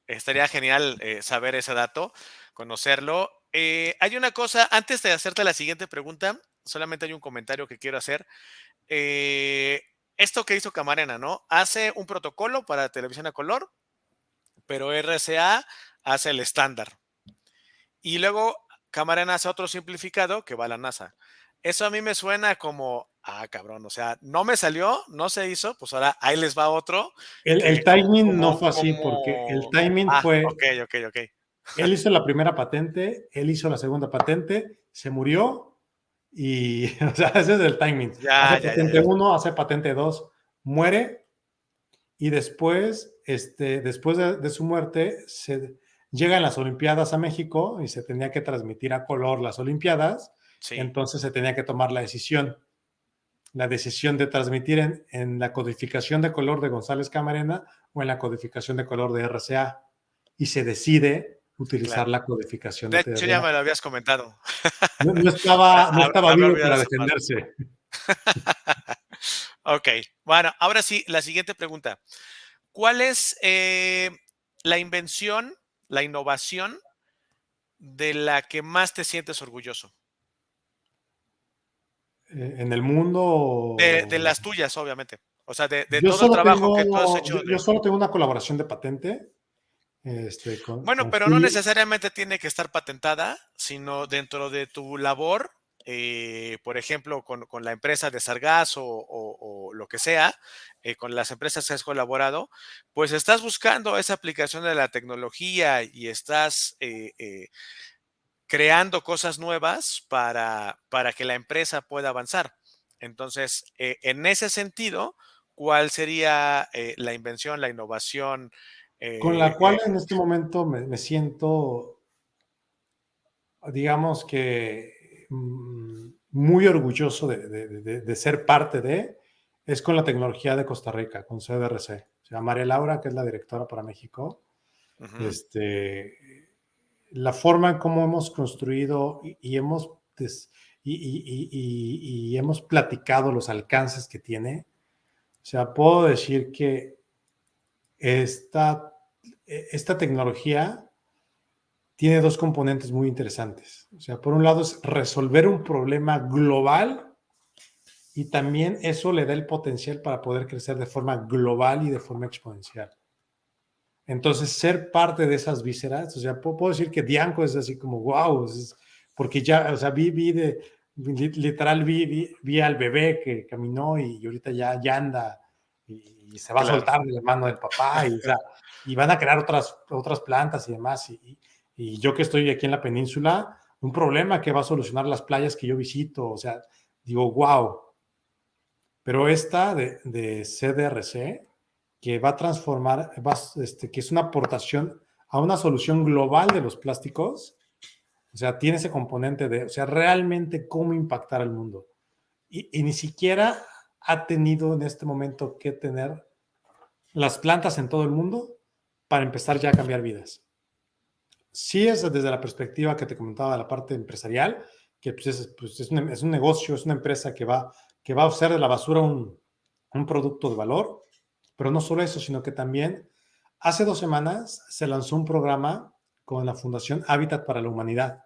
Estaría genial saber ese dato, conocerlo. Hay una cosa, antes de hacerte la siguiente pregunta, solamente hay un comentario que quiero hacer. Eh, esto que hizo Camarena, ¿no? Hace un protocolo para televisión a color, pero RCA hace el estándar. Y luego Camarena hace otro simplificado que va a la NASA. Eso a mí me suena como, cabrón, o sea, no me salió, no se hizo, pues ahora ahí les va otro El que timing no fue así, porque el timing ok, fue, ok, ok. él hizo la primera patente, él hizo la segunda patente, se murió y, o sea, ese es el timing. Ya, Hace ya, ya, patente ya. 1, hace patente 2, muere y después de su muerte, llegan las Olimpiadas a México y se tenía que transmitir a color las Olimpiadas, Sí, entonces se tenía que tomar la decisión la decisión de transmitir en la codificación de color de González Camarena o en la codificación de color de RCA, y se decide utilizar Claro. la codificación de De hecho, ya TDA. me lo habías comentado. No estaba Había vivo olvidado para esa parte. defenderse. Ok, bueno, ahora sí, la siguiente pregunta. ¿Cuál es la invención, la innovación de la que más te sientes orgulloso? En el mundo, De las tuyas, obviamente. O sea, de yo todo el solo trabajo tengo, que tú has yo, hecho yo de... solo tengo una colaboración de patente Bueno, con pero no Philips. necesariamente tiene que estar patentada, sino dentro de tu labor, por ejemplo, con la empresa de Sargas o lo que sea, con las empresas que has colaborado, pues estás buscando esa aplicación de la tecnología y estás creando cosas nuevas para que la empresa pueda avanzar. Entonces, en ese sentido, ¿cuál sería la invención, la innovación? Con eh, la cual eh, en este momento me siento, digamos que, muy orgulloso de ser parte de, es con la tecnología de Costa Rica, con CDRC. O sea, María Laura, que es la directora para México, Ujú, la forma en cómo hemos construido y hemos, y hemos platicado los alcances que tiene. O sea, puedo decir que esta, esta tecnología tiene dos componentes muy interesantes. O sea, por un lado es resolver un problema global, y también eso le da el potencial para poder crecer de forma global y de forma exponencial. Entonces, ser parte de esas vísceras, o sea, puedo decir que Dianco es así como, wow, porque ya, o sea, literal, vi al bebé que caminó y ahorita ya anda y se va a claro. soltar de la mano del papá, y, o sea, y van a crear otras plantas y demás. Y yo que estoy aquí en la península, un problema que va a solucionar las playas que yo visito, o sea, digo, wow. Pero esta de CDRC, que va a transformar, que es una aportación a una solución global de los plásticos, o sea, tiene ese componente de, o sea, realmente cómo impactar al mundo. Y ni siquiera ha tenido en este momento que tener las plantas en todo el mundo para empezar ya a cambiar vidas. Sí es desde la perspectiva que te comentaba de la parte empresarial, que es un negocio, es una empresa que va a hacer de la basura un producto de valor, pero no solo eso, sino que también hace 2 semanas se lanzó un programa con la Fundación Hábitat para la Humanidad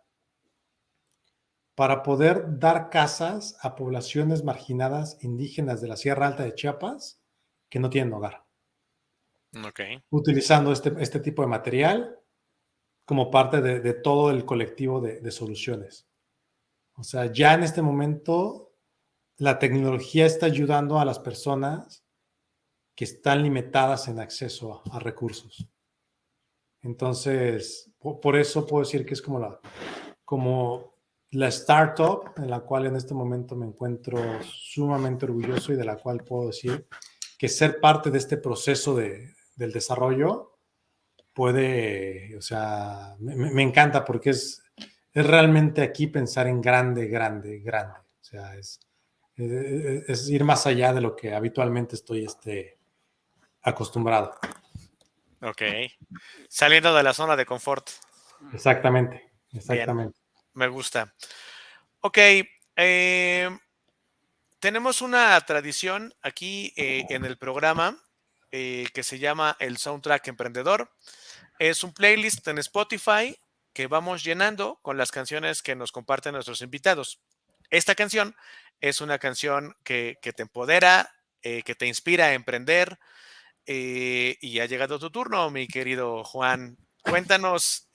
para poder dar casas a poblaciones marginadas indígenas de la Sierra Alta de Chiapas que no tienen hogar, Ok. utilizando este tipo de material como parte de todo el colectivo de soluciones. O sea, ya en este momento la tecnología está ayudando a las personas que están limitadas en acceso a recursos. Entonces, por eso puedo decir que es como la startup en la cual en este momento me encuentro sumamente orgulloso, y de la cual puedo decir que ser parte de este proceso del desarrollo puede, o sea, me encanta porque es realmente aquí pensar en grande, grande, grande. O sea, es ir más allá de lo que habitualmente estoy acostumbrado. Ok. Saliendo de la zona de confort. Exactamente, Bien, exactamente. me gusta. Ok, tenemos una tradición aquí en el programa que se llama el Soundtrack Emprendedor. Es un playlist en Spotify que vamos llenando con las canciones que nos comparten nuestros invitados. Esta canción es una canción que te empodera, que te inspira a emprender, y ha llegado tu turno, mi querido Juan. Cuéntanos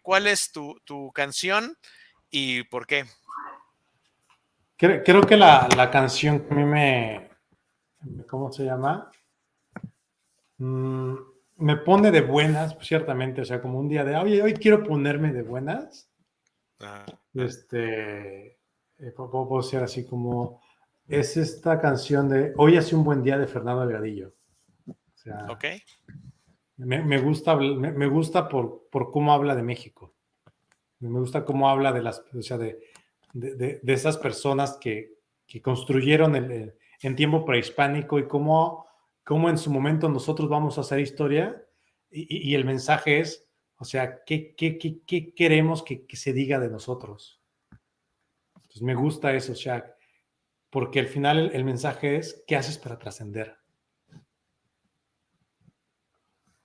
cuál es tu canción y por qué. Creo que la canción que a mí ¿cómo se llama? Mm, me pone de buenas, pues, ciertamente, o sea, como un día de, oye, hoy quiero ponerme de buenas. Ajá. Puedo ser así como, es esta canción de Hoy hace un buen día de Fernando Delgadillo. O sea, Ok, me gusta por cómo habla de México. Me gusta cómo habla o sea, de esas personas que construyeron en tiempo prehispánico y cómo en su momento nosotros vamos a hacer historia y el mensaje es, o sea, ¿qué queremos que se diga de nosotros? Entonces me gusta eso, o sea, porque al final el mensaje es, ¿qué haces para trascender?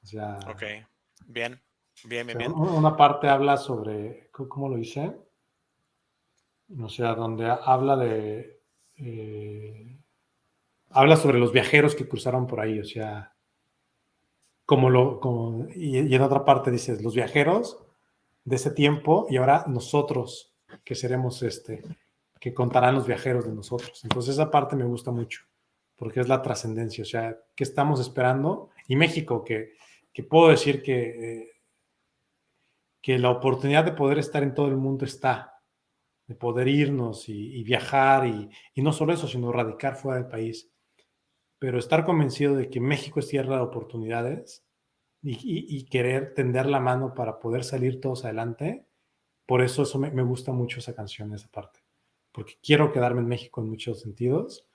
O sea, Ok, bien, bien, o bien, sea, bien. una parte habla sobre, ¿cómo lo dice? O sea, donde habla sobre los viajeros que cruzaron por ahí, o sea, y en otra parte dices, los viajeros de ese tiempo y ahora nosotros que seremos que contarán los viajeros de nosotros. Entonces esa parte me gusta mucho, porque es la trascendencia, o sea, ¿qué estamos esperando? Y México, que puedo decir que la oportunidad de poder estar en todo el mundo está, de poder irnos y viajar y no solo eso, sino radicar fuera del país. Pero estar convencido de que México es tierra de oportunidades y querer tender la mano para poder salir todos adelante, por eso me gusta mucho esa canción, esa parte. Porque quiero quedarme en México en muchos sentidos,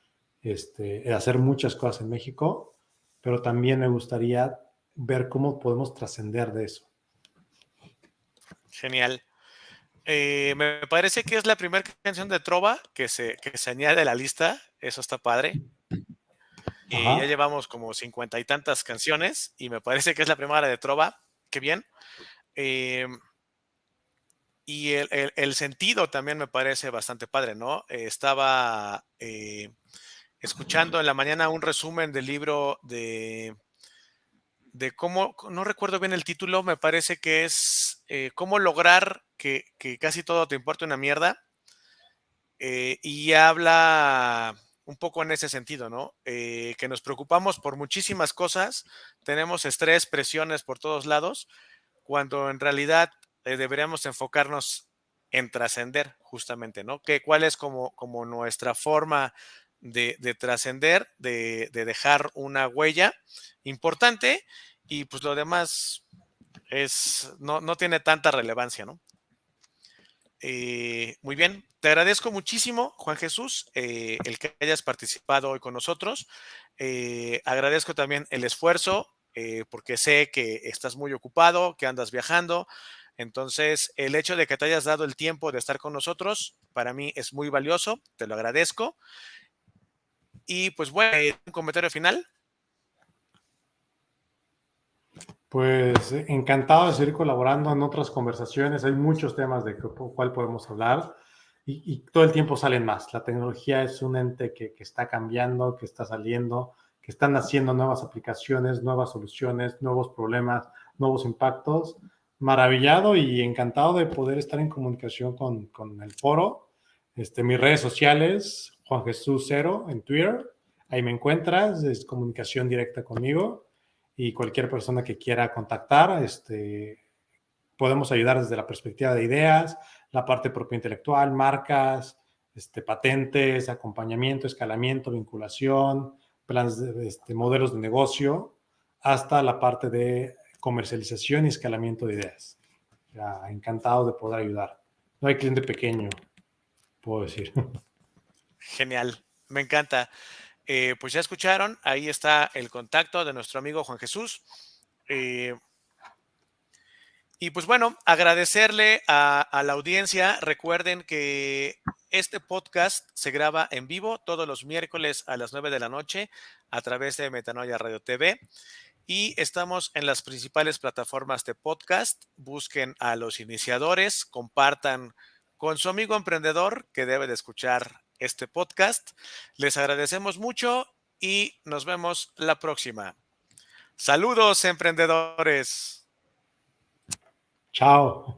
hacer muchas cosas en México, pero también me gustaría ver cómo podemos trascender de eso. Genial. Me parece que es la primera canción de Trova que se añade a la lista. Eso está padre. Ya Ajá. llevamos como 50 y tantas canciones y me parece que es la primera de Trova. Qué bien. Eh, y el sentido también me parece bastante padre, ¿no? Estaba escuchando en la mañana un resumen del libro de cómo, no recuerdo bien el título, me parece que es cómo lograr que casi todo te importe una mierda. Y habla un poco en ese sentido, ¿no? Que nos preocupamos por muchísimas cosas, tenemos estrés, presiones por todos lados, cuando en realidad deberíamos enfocarnos en trascender justamente, ¿no? ¿Cuál es como nuestra forma de trascender, de dejar una huella importante y pues lo demás no tiene tanta relevancia, ¿no? Muy bien, te agradezco muchísimo, Juan Jesús, el que hayas participado hoy con nosotros. Agradezco también el esfuerzo, porque sé que estás muy ocupado, que andas viajando. Entonces, el hecho de que te hayas dado el tiempo de estar con nosotros, para mí es muy valioso, te lo agradezco. Y pues bueno, un comentario final. Pues encantado de seguir colaborando en otras conversaciones. Hay muchos temas de cuál podemos hablar y todo el tiempo salen más. La tecnología es un ente que está cambiando, que está saliendo, que están haciendo nuevas aplicaciones, nuevas soluciones, nuevos problemas, nuevos impactos. Maravillado y encantado de poder estar en comunicación con el foro. Mis redes sociales, Juan Jesús Cero en Twitter. Ahí me encuentras, es comunicación directa conmigo y cualquier persona que quiera contactar, podemos ayudar desde la perspectiva de ideas, la parte de propiedad intelectual, marcas, patentes, acompañamiento, escalamiento, vinculación, planes modelos de negocio, hasta la parte de comercialización y escalamiento de ideas. Ya, encantado de poder ayudar. No hay cliente pequeño, puedo decir. Genial, me encanta. Pues ya escucharon, ahí está el contacto de nuestro amigo Juan Jesús. Y pues bueno, agradecerle a la audiencia. Recuerden que este podcast se graba en vivo todos los miércoles a las 9 de la noche a través de Metanoia Radio TV. Y estamos en las principales plataformas de podcast. Busquen a los iniciadores, compartan con su amigo emprendedor que debe de escuchar este podcast. Les agradecemos mucho y nos vemos la próxima. Saludos, emprendedores. Chao.